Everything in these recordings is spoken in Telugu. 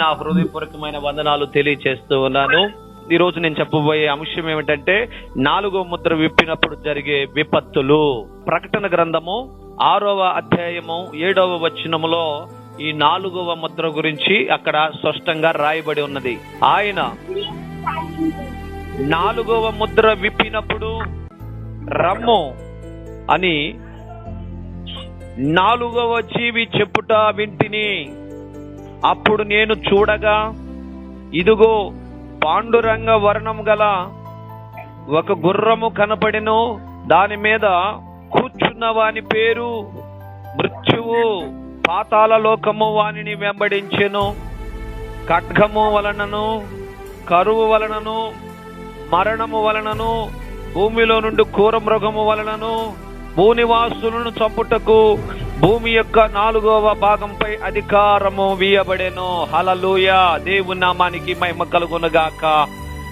నా హృదయపూర్వకమైన వందనాలు తెలియచేస్తూ ఉన్నాను. ఈ రోజు నేను చెప్పబోయే అంశం ఏమిటంటే 4వ ముద్ర విప్పినప్పుడు జరిగే విపత్తులు. ప్రకటన గ్రంథము 6వ అధ్యాయము 7వ వచనములో ఈ 4వ ముద్ర గురించి అక్కడ స్పష్టంగా రాయబడి ఉన్నది. ఆయన 4వ ముద్ర విప్పినప్పుడు రమ్ము అని 4వ జీవి చెప్పుట వింటిని. అప్పుడు నేను చూడగా ఇదిగో పాండురంగ వర్ణం గల ఒక గుర్రము కనపడెను. దాని మీద కూర్చున్న వాని పేరు మృత్యువు. పాతాళ లోకము వానిని వెంబడించెను. ఖడ్గము వలనను, కరువు వలనను, మరణము వలనను, భూమిలో నుండి క్రూర మృగము వలనను, భూనివాసులను చంపుటకు భూమి యొక్క 4వ భాగంపై అధికారము వీయబడెను. హల్లెలూయా. దేవుని నామానికి మహిమ కలుగునుగాక.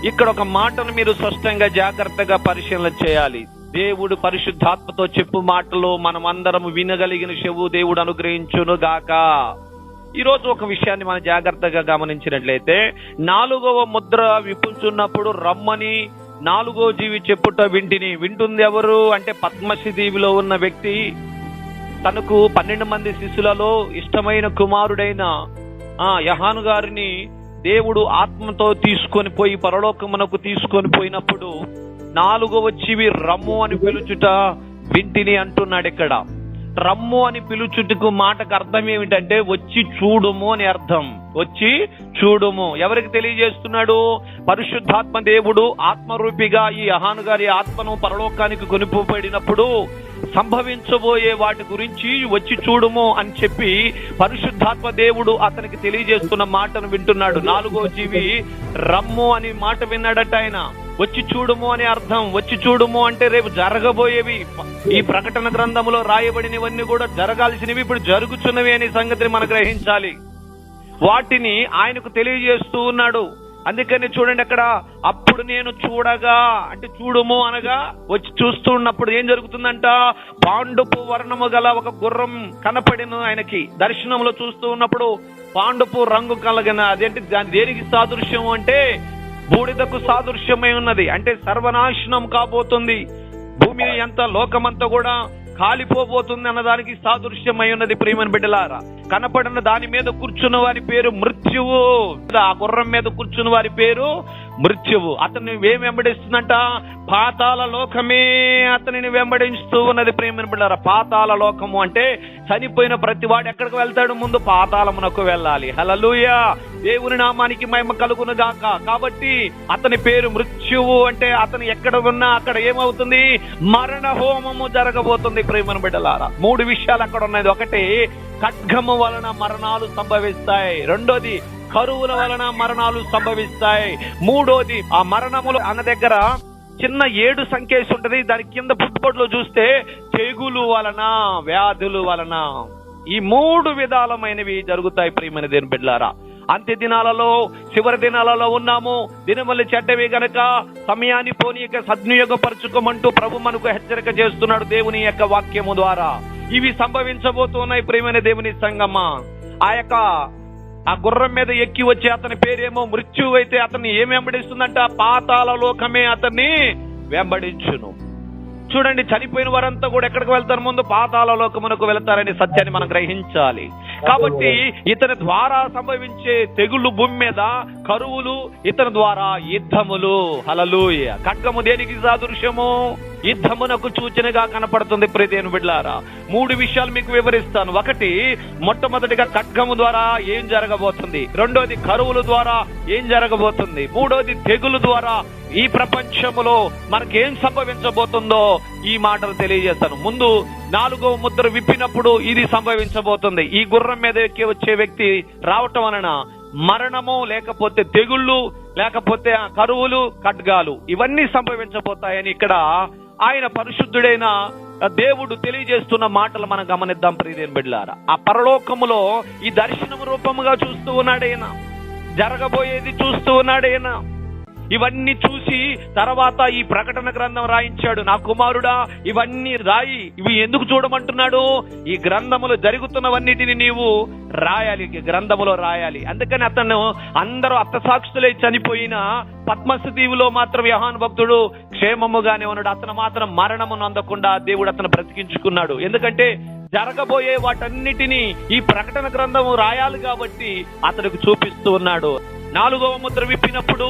ఇక్కడ ఒక మాటను మీరు స్పష్టంగా జాగ్రత్తగా పరిశీలన చేయాలి. దేవుడు పరిశుద్ధాత్మతో చెప్పు మాటలు మనం అందరం వినగలిగిన చెవు దేవుడు అనుగ్రహించును గాక. ఈ రోజు ఒక విషయాన్ని మనం జాగ్రత్తగా గమనించినట్లయితే 4వ ముద్ర విప్పుచున్నప్పుడు రమ్మని 4వ జీవి చెప్పుట వింటిని. వింటుంది ఎవరు అంటే పద్మసి దీవిలో ఉన్న వ్యక్తి. తనకు 12 మంది శిష్యులలో ఇష్టమైన కుమారుడైన యోహాను గారిని దేవుడు ఆత్మతో తీసుకొని పోయి పరలోకమునకు తీసుకొని పోయినప్పుడు 4వ జీవి రమ్ము అని పిలుచుట వింటిని అంటున్నాడు. ఇక్కడ రమ్ము అని పిలుచుటకు మాటకు అర్థం ఏమిటంటే వచ్చి చూడుము అని అర్థం. వచ్చి చూడుము. ఎవరికి తెలియజేస్తున్నాడు? పరిశుద్ధాత్మ దేవుడు ఆత్మరూపిగా ఈ యోహాను గారి ఆత్మను పరలోకానికి కొనిపోబడినప్పుడు సంభవించబోయే వాటి గురించి వచ్చి చూడుము అని చెప్పి పరిశుద్ధాత్మ దేవుడు అతనికి తెలియజేస్తున్న మాటను వింటున్నాడు. 4వ జీవి రమ్ము అని మాట విన్నాడట. ఆయన వచ్చి చూడుము అని అర్థం. వచ్చి చూడుము అంటే రేపు జరగబోయేవి, ఈ ప్రకటన గ్రంథంలో రాయబడినవన్నీ కూడా జరగాల్సినవి ఇప్పుడు జరుగుతున్నవి అనే సంగతిని మనం గ్రహించాలి. వాటిని ఆయనకు తెలియజేస్తూ ఉన్నాడు. అందుకని చూడండి అక్కడ, అప్పుడు నేను చూడగా అంటే చూడుము అనగా వచ్చి చూస్తూ ఉన్నప్పుడు ఏం జరుగుతుందంట? పాండుపు వర్ణము గల ఒక గుర్రం కనపడిను ఆయనకి. దర్శనంలో చూస్తూ ఉన్నప్పుడు పాండుపు రంగు కలిగిన, అదేంటి దాని దేనికి సాదృశ్యం అంటే బూడిదకు సాదృశ్యమై ఉన్నది. అంటే సర్వనాశనం కాబోతుంది, భూమి ఎంత లోకమంతా కూడా కాలిపోబోతుంది అన్నదానికి సాదృశ్యమై ఉన్నది. ప్రియమైన బిడ్డలారా, కనపడిన దాని మీద కూర్చున్న వారి పేరు మృత్యువు. ఆ గుర్రం మీద కూర్చున్న వారి పేరు మృత్యువు. అతన్ని ఏం వెంబడిస్తుందంట? పాతాళ లోకమే అతనిని వెంబడిస్తూ ఉన్నది. ప్రియమైన బిడ్డలారా, పాతాళ లోకము అంటే చనిపోయిన ప్రతి వాడు ఎక్కడికి వెళ్తాడు? ముందు పాతాళమునకు వెళ్ళాలి. హల్లెలూయా. దేవుని నామానికి మహిమ కలుగును గాక. కాబట్టి అతని పేరు మృత్యువు. అంటే అతను ఎక్కడ ఉన్నా అక్కడ ఏమవుతుంది? మరణ హోమము జరగబోతుంది. ప్రియమైన బిడ్డలారా, 3 విషయాలు అక్కడ ఉన్నాయి. ఒకటి, ఖడ్గము వలన మరణాలు సంభవిస్తాయి. రెండోది, కరువుల వలన మరణాలు సంభవిస్తాయి. మూడోది, ఆ మరణములు అన్న దగ్గర చిన్న 7 సంఖ్యేసి ఉంటది. దాని కింద ఫుట్బోర్డ్ లో చూస్తే తెగులు వలన, వ్యాధుల వలన, ఈ 3 విధాలమైనవి జరుగుతాయి. ప్రియమైన దేవుని బిడ్డలారా, అంత్య దినాలలో, చివరి దినాలలో ఉన్నాము. దినములు చెడ్డవి గనక సమయాన్ని పోనీయక సద్వినియోగపరచుకోమంటూ ప్రభు మనకు హెచ్చరిక చేస్తున్నాడు దేవుని యొక్క వాక్యము ద్వారా. ఇవి సంభవించబోతున్నాయి. ప్రియమైన దేవుని సంగమా, ఆ గుర్రం మీద ఎక్కి వచ్చే అతని పేరేమో మృత్యువు అయితే అతన్ని ఏం వెంబడిస్తుందంట? పాతాళ లోకమే అతన్ని వెంబడించును. చూడండి, చనిపోయిన వారంతా కూడా ఎక్కడికి వెళ్తారు? ముందు పాతాళ లోకమునకు వెళ్తారనే సత్యాన్ని మనం గ్రహించాలి. కాబట్టి ఇతని ద్వారా సంభవించే తెగుళ్ళు, భూమి మీద కరువులు, ఇతని ద్వారా యుద్ధములు. హల్లెలూయా. ఖడ్గము దేనికి సాదృశ్యము? యుద్ధమునకు సూచనగా కనపడుతుంది. ప్రియదేవుని బిడ్డలారా, 3 విషయాలు మీకు వివరిస్తాను. ఒకటి, మొట్టమొదటిగా ఖడ్గము ద్వారా ఏం జరగబోతుంది. రెండోది, కరువుల ద్వారా ఏం జరగబోతుంది. మూడోది, తెగులు ద్వారా ఈ ప్రపంచములో మనకేం సంభవించబోతుందో ఈ మాటలు తెలియజేస్తాను. ముందు 4వ ముద్ర విప్పినప్పుడు ఇది సంభవించబోతుంది. ఈ గుర్రం మీద ఎక్కి వచ్చే వ్యక్తి రావటం వలన మరణము, లేకపోతే తెగుళ్ళు, లేకపోతే కరువులు, ఖడ్గాలు ఇవన్నీ సంభవించబోతాయని ఇక్కడ ఆయన పరిశుద్ధుడైన దేవుడు తెలియజేస్తున్న మాటలు మనం గమనిద్దాం. ప్రియదేవుని బిడ్డలారా, ఆ పరలోకములో ఈ దర్శనం రూపముగా చూస్తూ ఉన్నాడు ఆయన. జరగబోయేది చూస్తూ ఉన్నాడు ఆయన. ఇవన్నీ చూసి తర్వాత ఈ ప్రకటన గ్రంథం రాయించాడు. నా కుమారుడా, ఇవన్నీ రాయి. ఇవి ఎందుకు చూడమంటున్నాడు? ఈ గ్రంథములో జరుగుతున్నవన్నిటిని నీవు రాయాలి, గ్రంథములో రాయాలి. అందుకని అతను అందరూ అత్తసాక్షులై చనిపోయిన పద్మస్ దీవులో మాత్రం యోహాను భక్తుడు క్షేమముగానే ఉన్నాడు. అతను మాత్రం మరణము నొందకుండా దేవుడు అతను బ్రతికించుకున్నాడు. ఎందుకంటే జరగబోయే వాటన్నిటినీ ఈ ప్రకటన గ్రంథము రాయాలి కాబట్టి అతనికి చూపిస్తూ ఉన్నాడు. 4వ ముద్ర విప్పినప్పుడు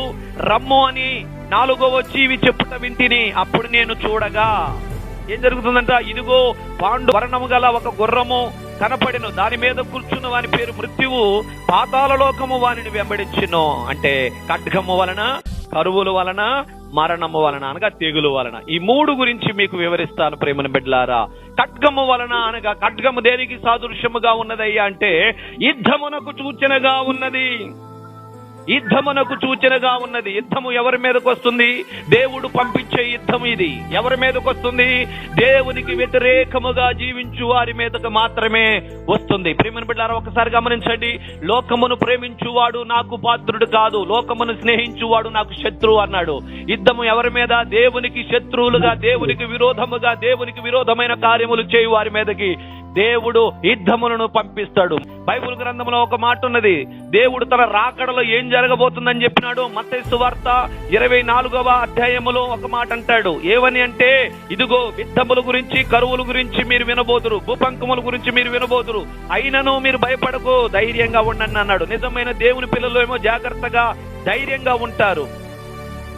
రమ్ము అని 4వ జీవి చెప్పుట వింటిని. అప్పుడు నేను చూడగా ఏం జరుగుతుందంట? ఇదిగో పాండు వర్ణము గల ఒక గుర్రము కనపడెను. దాని మీద కూర్చున్న వాని పేరు మృత్యువు. పాతాళ లోకము వానిని వెంబడించును. అంటే ఖడ్గము వలన, కరువుల వలన, మరణము వలన అనగా తెగులు వలన. ఈ 3 గురించి మీకు వివరిస్తాను ప్రేమను బిడ్డలారా. ఖడ్గము వలన అనగా ఖడ్గము దేనికి సాదృశ్యముగా ఉన్నదయ్యా అంటే యుద్ధమునకు సూచనగా ఉన్నది. యుద్ధమునకు సూచనగా ఉన్నది. యుద్ధము ఎవరి మీదకి వస్తుంది? దేవుడు పంపించే యుద్ధం ఇది. ఎవరి మీదకి వస్తుంది? దేవునికి వ్యతిరేకముగా జీవించు వారి మీదకు మాత్రమే వస్తుంది. ప్రేమను బిడ్డలారా, ఒకసారి గమనించండి. లోకమును ప్రేమించువాడు నాకు పాత్రుడు కాదు, లోకమును స్నేహించువాడు నాకు శత్రువు అన్నాడు. యుద్ధము ఎవరి మీద? దేవునికి శత్రువులుగా, దేవునికి విరోధముగా, దేవునికి విరోధమైన కార్యములు చేయు వారి మీదకి దేవుడు యుద్ధములను పంపిస్తాడు. బైబిల్ గ్రంథంలో ఒక మాట ఉన్నది. దేవుడు తన రాకడలో ఏం జరగబోతుందని చెప్పినాడు. మత్తయి సువార్త 24వ అధ్యాయములో ఒక మాట అంటాడు. ఏమని అంటే, ఇదిగో యుద్ధముల గురించి, కరువుల గురించి మీరు వినబోదురు, భూకంపముల గురించి మీరు వినబోదురు, అయినను మీరు భయపడకు, ధైర్యంగా ఉండండి అన్నాడు. నిజమైన దేవుని పిల్లలు ఏమో జాగ్రత్తగా ధైర్యంగా ఉంటారు.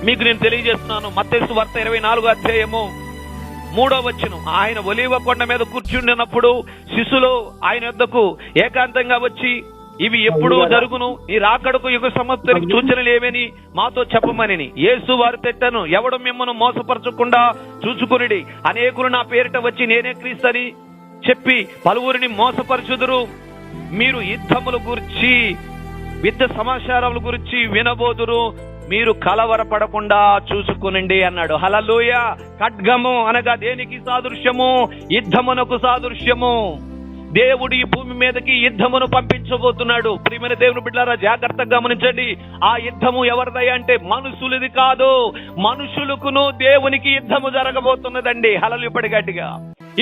మీకు నేను తెలియజేస్తున్నాను. మత్తయి సువార్త 24వ అధ్యాయము 3వ వచనం. ఆయన ఒలీవ కొండ మీద కూర్చుండినప్పుడు శిష్యులు ఆయన వద్దకు ఏకాంతంగా వచ్చి, ఇవి ఎప్పుడు జరుగును? ఈ రాకడకు యుగ సమాప్తికి సూచనలు ఏమని మాతో చెప్పమని. యేసు వారు తెట్టను, ఎవడు మిమ్మను మోసపరచకుండా చూసుకునిడి. అనేకులు నా పేరిట వచ్చి నేనే క్రీస్తని చెప్పి పలువురిని మోసపరచుదురు. మీరు యుద్ధముల గురించి, యుద్ధ సమాచారముల గురించి వినబోదురు. మీరు కలవరపడకుండా చూసుకునండి అన్నాడు. హల్లెలూయా. ఖడ్గము అనగా దేనికి సాదృశ్యము? యుద్ధమునకు సాదృశ్యము. దేవుడు ఈ భూమి మీదకి యుద్ధమును పంపించబోతున్నాడు. ప్రియమైన దేవుని బిడ్డలారా, జాగ్రత్తగా గమనించండి. ఆ యుద్ధము ఎవరిదయ్యా అంటే మనుషులది కాదు. మనుషులకును దేవునికి యుద్ధము జరగబోతున్నదండి. హల్లెలూయా. గట్టిగా.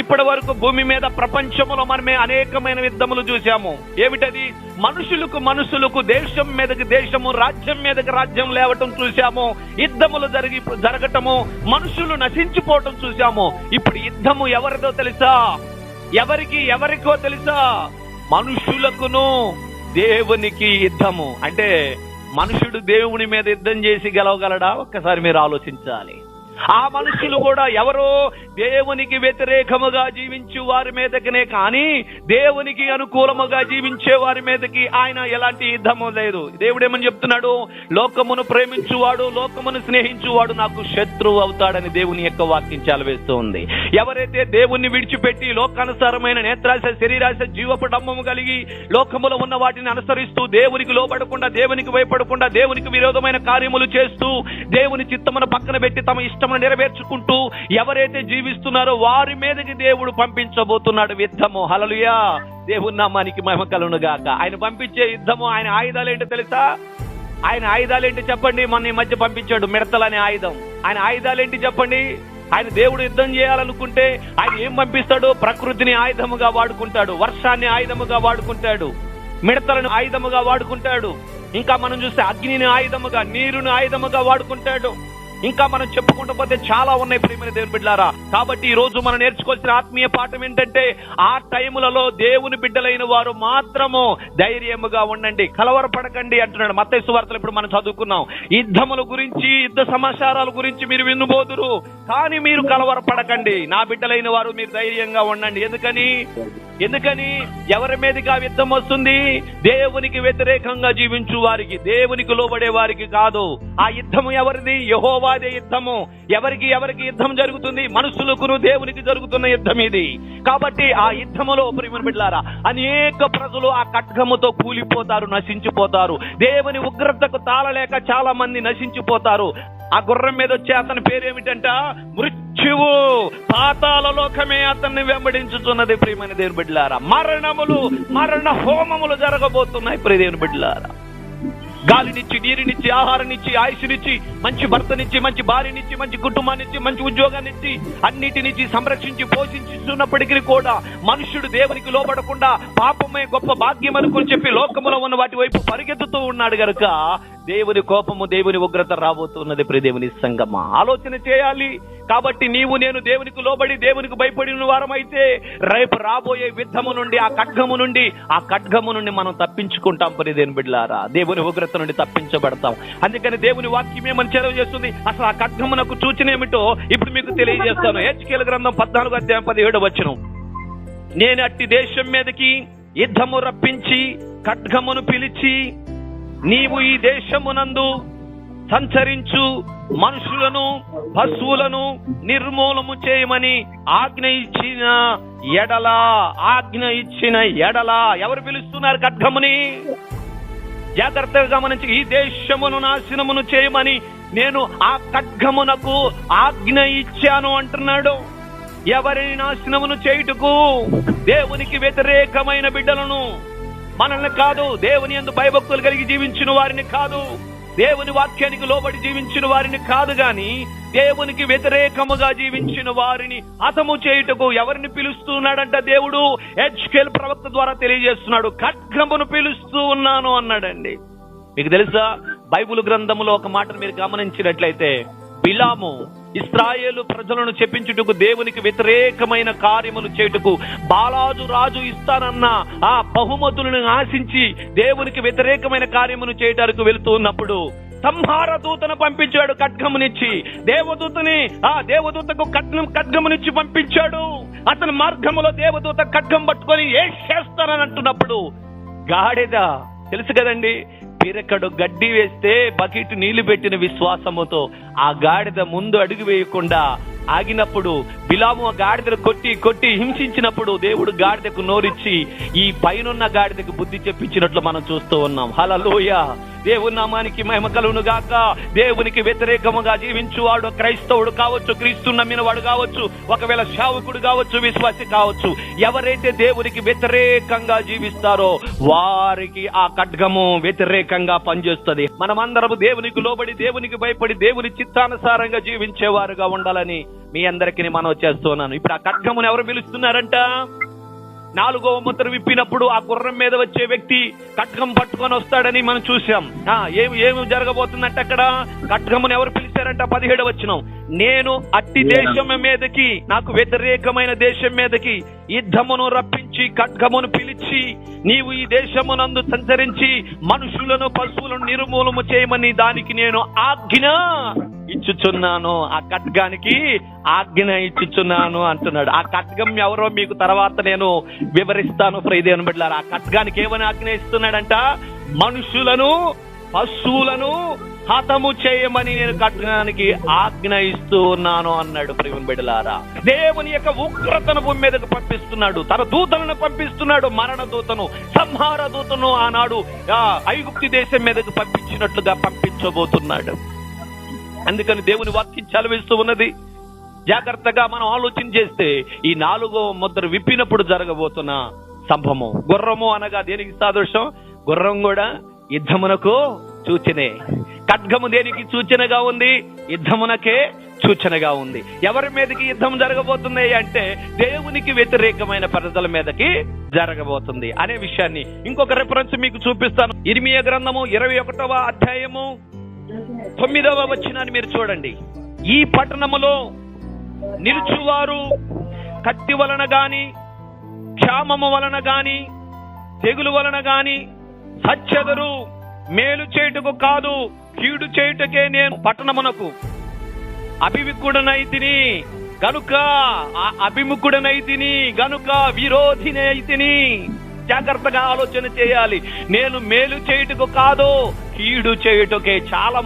ఇప్పటి వరకు భూమి మీద ప్రపంచంలో మనమే అనేకమైన యుద్ధములు చూసాము. ఏమిటది? మనుషులకు మనుషులకు, దేశం మీదకి దేశము, రాజ్యం మీదకి రాజ్యం లేవటం చూసాము. యుద్ధములు జరగటము, మనుషులు నశించిపోవటం చూసాము. ఇప్పుడు యుద్ధము ఎవరిదో తెలుసా? ఎవరికో తెలుసా? మనుషులకును దేవునికి యుద్ధము. అంటే మనుషుడు దేవుని మీద యుద్ధం చేసి గెలవగలడా? ఒక్కసారి మీరు ఆలోచించాలి. ఆ మనుషులు కూడా ఎవరో దేవునికి వ్యతిరేకముగా జీవించే వారి మీదకినే కానీ దేవునికి అనుకూలముగా జీవించే వారి మీదకి ఆయన ఎలాంటి యుద్ధము లేదు. దేవుడు ఏమని చెప్తున్నాడు? లోకమును ప్రేమించువాడు, లోకమును స్నేహించువాడు నాకు శత్రువు అవుతాడని దేవుని యొక్క వాక్యం చాలవేస్తూ ఉంది. ఎవరైతే దేవుణ్ణి విడిచిపెట్టి లోకానుసారమైన నేత్రాశ, శరీరాశ, జీవపడమ్మము కలిగి లోకములో ఉన్న వాటిని అనుసరిస్తూ దేవునికి లోబడకుండా, దేవునికి భయపడకుండా, దేవునికి విరోధమైన కార్యములు చేస్తూ దేవుని చిత్తమును పక్కన పెట్టి తమ ఇష్టమును నెరవేర్చుకుంటూ ఎవరైతే జీవిస్తున్నారో వారి మీదకి దేవుడు పంపించబోతున్నాడు యుద్ధము. హల్లెలూయా. దేవుని నామానికి మహిమ కలుగును గాక. ఆయన పంపించే యుద్ధము, ఆయన ఆయుధాలు ఏంటో తెలుసా? ఆయన ఆయుధాలు ఏంటి చెప్పండి? మన ఈ మధ్య పంపించాడు మిడతలనే ఆయుధం. ఆయన ఆయుధాలు ఏంటి చెప్పండి? ఆయన దేవుడు యుద్ధం చేయాలనుకుంటే ఆయన ఏం పంపిస్తాడు? ప్రకృతిని ఆయుధముగా వాడుకుంటాడు, వర్షాన్ని ఆయుధముగా వాడుకుంటాడు, మిడతలను ఆయుధముగా వాడుకుంటాడు. ఇంకా మనం చూస్తే అగ్నిని ఆయుధముగా, నీరుని ఆయుధముగా వాడుకుంటాడు. ఇంకా మనం చెప్పుకుంటూ పోతే చాలా ఉన్నాయి ప్రియమైన దేవుని బిడ్డలారా. కాబట్టి ఈ రోజు మనం నేర్చుకోవాల్సిన ఆత్మీయ పాఠం ఏంటంటే, ఆ టైములలో దేవుని బిడ్డలైన వారు మాత్రము ధైర్యముగా ఉండండి, కలవరపడకండి అంటున్నాడు. మత్తయి సువార్తలో ఇప్పుడు మనం చదువుకున్నాం. యుద్ధముల గురించి, యుద్ధ సమాచారాల గురించి మీరు వినబోదురు, కానీ మీరు కలవరపడకండి. నా బిడ్డలైన వారు మీరు ధైర్యంగా ఉండండి. ఎందుకని ఎవరి మీదగా యుద్ధం వస్తుంది? దేవునికి వ్యతిరేకంగా జీవించు వారికి, దేవునికి లోబడే వారికి కాదు. ఆ యుద్ధము ఎవరిది? యెహోవాదే యుద్ధము. ఎవరికి యుద్ధం జరుగుతుంది? మనుషులకును దేవునికి జరుగుతున్న యుద్ధం ఇది. కాబట్టి ఆ యుద్ధములో ప్రియమైన బిడ్డలారా అనేక ప్రజలు ఆ ఖడ్గముతో కూలిపోతారు, నశించిపోతారు. దేవుని ఉగ్రతకు తాళలేక చాలా మంది నశించిపోతారు. ఆ గుర్రం మీద వచ్చే అతని పేరేమిటంట? మృత్యువు. పాతాళ లోకమే అతన్ని వెంబడించుతున్నది. ప్రియమైన దేవుని బిడ్డలారా, మరణ హోమములు జరగబోతున్నాయి. ప్రియ దేవుని బిడ్డలారా, గాలినిచ్చి, నీరునిచ్చి, ఆహారాన్నిచ్చి, ఆయుష్నిచ్చి, మంచి భర్తనిచ్చి, మంచి భార్యనిచ్చి, మంచి కుటుంబాన్నిచ్చి, మంచి ఉద్యోగాన్నిచ్చి, అన్నిటినిచ్చి సంరక్షించి పోషించుతున్నప్పటికీ కూడా మనుష్యుడు దేవునికి లోబడకుండా పాపమే గొప్ప భాగ్యం అనుకుని చెప్పి లోకములో ఉన్న వాటి వైపు పరిగెత్తుతూ ఉన్నాడు గనుక దేవుని కోపము, దేవుని ఉగ్రత రాబోతున్నది. ప్రియ దేవుని సంగమా, ఆలోచన చేయాలి. కాబట్టి నీవు నేను దేవునికి లోబడి దేవునికి భయపడిన వారమైతే రేపు రాబోయే యుద్ధము నుండి, ఆ ఖడ్గము నుండి మనం తప్పించుకుంటాం. ప్రియ దేవుని బిడ్డలారా, దేవుని ఉగ్రత నుండి తప్పించబడతాం. అందుకని దేవుని వాక్యం ఏమని చెలవు చేస్తుంది? అసలు ఆ ఖడ్గమునకు సూచన ఏమిటో ఇప్పుడు మీకు తెలియజేస్తాను. హెచ్కేల గ్రంథం 14:17 నేను అట్టి దేశం మీదకి యుద్ధము రప్పించి ఖడ్గమును పిలిచి నీవు ఈ దేశమునందు సంచరించు మనుషులను పశువులను నిర్మూలము చేయమని ఆజ్ఞ ఇచ్చిన ఎడల ఎవరు పిలుస్తున్నారు ఖడ్గముని? జాగ్రత్తగా గమనించి, ఈ దేశమును నాశనమును చేయమని నేను ఆ ఖడ్గమునకు ఆజ్ఞ ఇచ్చాను అంటున్నాడు. ఎవరిని నాశనమును చేయుటకు? దేవునికి వ్యతిరేకమైన బిడ్డలను, మనల్ని కాదు. దేవుని యందు భయభక్తులు కలిగి జీవించిన వారిని కాదు, దేవుని వాక్యానికి లోబడి జీవించిన వారిని కాదు, గాని దేవునికి వ్యతిరేకముగా జీవించిన వారిని హతము చేయుటకు ఎవరిని పిలుస్తున్నాడంట? దేవుడు హెచ్కేల్ ప్రవక్త ద్వారా తెలియజేస్తున్నాడు. ఖడ్గమును పిలుస్తూ ఉన్నాను అన్నాడండి. మీకు తెలుసా, బైబిల్ గ్రంథములో ఒక మాటను మీరు గమనించినట్లయితే, బిలాము ఇశ్రాయేలు ప్రజలను చెప్పించుటకు, దేవునికి వ్యతిరేకమైన కార్యములు చేయుటకు, బాలాజు రాజు ఇస్తానన్న ఆ బహుమతులను ఆశించి దేవునికి వ్యతిరేకమైన కార్యమును చేయడానికి వెళుతూ ఉన్నప్పుడు సంహార దూతను పంపించాడు ఖడ్గమునిచ్చి. దేవదూతకు ఖడ్గమునిచ్చి పంపించాడు. అతని మార్గములో దేవదూత ఖడ్గం పట్టుకొని ఏం చేస్తానని అంటున్నప్పుడు, గాడిద తెలుసు కదండి, పిరకడు గడ్డి వేస్తే బకెట్ నీళ్లు పెట్టిన విశ్వాసముతో ఆ గాడిద ముందు అడుగు వేయకుండా ఆగినప్పుడు, బిలాము ఆ గాడిదను కొట్టి హింసించినప్పుడు దేవుడు గాడిదకు నోరిచ్చి ఈ పైనున్న గాడిదకు బుద్ధి చెప్పించినట్లు మనం చూస్తూ ఉన్నాం. హల్లెలూయా, దేవుని నామానికి మహిమ కలుగును గాక. దేవునికి వ్యతిరేకముగా జీవించువాడు క్రైస్తవుడు కావచ్చు, క్రీస్తు నమ్మిన వాడు కావచ్చు, ఒకవేళ సేవకుడు కావచ్చు, విశ్వాసి కావచ్చు, ఎవరైతే దేవునికి వ్యతిరేకంగా జీవిస్తారో వారికి ఆ ఖడ్గము వ్యతిరేకంగా పనిచేస్తుంది. మనమందరము దేవునికి లోబడి దేవునికి భయపడి దేవుని చిత్తానుసారంగా జీవించేవారుగా ఉండాలని మీ అందరికీ మనవి చేస్తున్నాను. ఇప్పుడు ఆ ఖడ్గమును ఎవరు పిలుస్తున్నారంట? 4వ ముద్ర విప్పినప్పుడు ఆ గుర్రం మీద వచ్చే వ్యక్తి ఖడ్గం పట్టుకొని వస్తాడని మనం చూసాం. ఏమి జరగబోతుందంటే అక్కడ ఖడ్గమును ఎవరు పిలిచారంట? 17 నేను అట్టి దేశం మీదకి, నాకు వ్యతిరేకమైన దేశం మీదకి యుద్ధమును రప్పించి ఖడ్గమును పిలిచి నీవు ఈ దేశమునందు సంచరించి మనుషులను పశువులను నిర్మూలము చేయమని దానికి నేను ఆజ్ఞ ఇచ్చుచున్నాను. ఆ ఖడ్గానికి ఆజ్ఞ ఇచ్చుచున్నాను అంటున్నాడు. ఆ ఖడ్గం ఎవరో మీకు తర్వాత నేను వివరిస్తాను. ప్రియదేవుని బిడ్డలారా, ఆ ఖడ్గానికి ఏమని ఆజ్ఞ ఇస్తున్నాడంట? మనుషులను పశువులను హతము చేయమని నేను ఖడ్గానికి ఆజ్ఞ ఇస్తూ ఉన్నాను అన్నాడు. ప్రియదేవుని బిడ్డలారా, దేవుని యొక్క ఉగ్రతను భూమి మీదకు పంపిస్తున్నాడు. తన దూతలను పంపిస్తున్నాడు. మరణ దూతను, సంహార దూతను ఆనాడు ఐగుప్తు దేశం మీదకు పంపించినట్లుగా పంపించబోతున్నాడు. అందుకని దేవుని వాక్యం చలవిస్తూ ఉన్నది. జాగ్రత్తగా మనం ఆలోచన చేస్తే ఈ 4వ ముద్ర విప్పినప్పుడు జరగబోతున్న సంభవం, గుర్రము అనగా దేనికి సాదృశ్యం? గుర్రం కూడా యుద్ధమునకు సూచనే. ఖడ్గము దేనికి సూచనగా ఉంది? యుద్ధమునకే సూచనగా ఉంది. ఎవరి మీదకి యుద్ధం జరగబోతుంది అంటే దేవునికి వ్యతిరేకమైన ప్రజల మీదకి జరగబోతుంది అనే విషయాన్ని ఇంకొక రెఫరెన్స్ మీకు చూపిస్తాను. ఇర్మియా గ్రంథము 21వ అధ్యాయము 9వ వచనాన్ని మీరు చూడండి. ఈ పట్టణములో నిలుచువారు కత్తి వలన గాని, క్షామము వలన గాని, తెగులు వలన గాని సచ్చెదరు. మేలు చేయుటకు కాదు, కీడు చేయుటకే నేను పట్టణమునకు అభిముఖుడనైతిని గనుక విరోధినైతిని. జాగ్రత్తగా ఆలోచన చేయాలి. నేను మేలు చేయుటకు కాదు, కీడు చేయుటకే. చాలా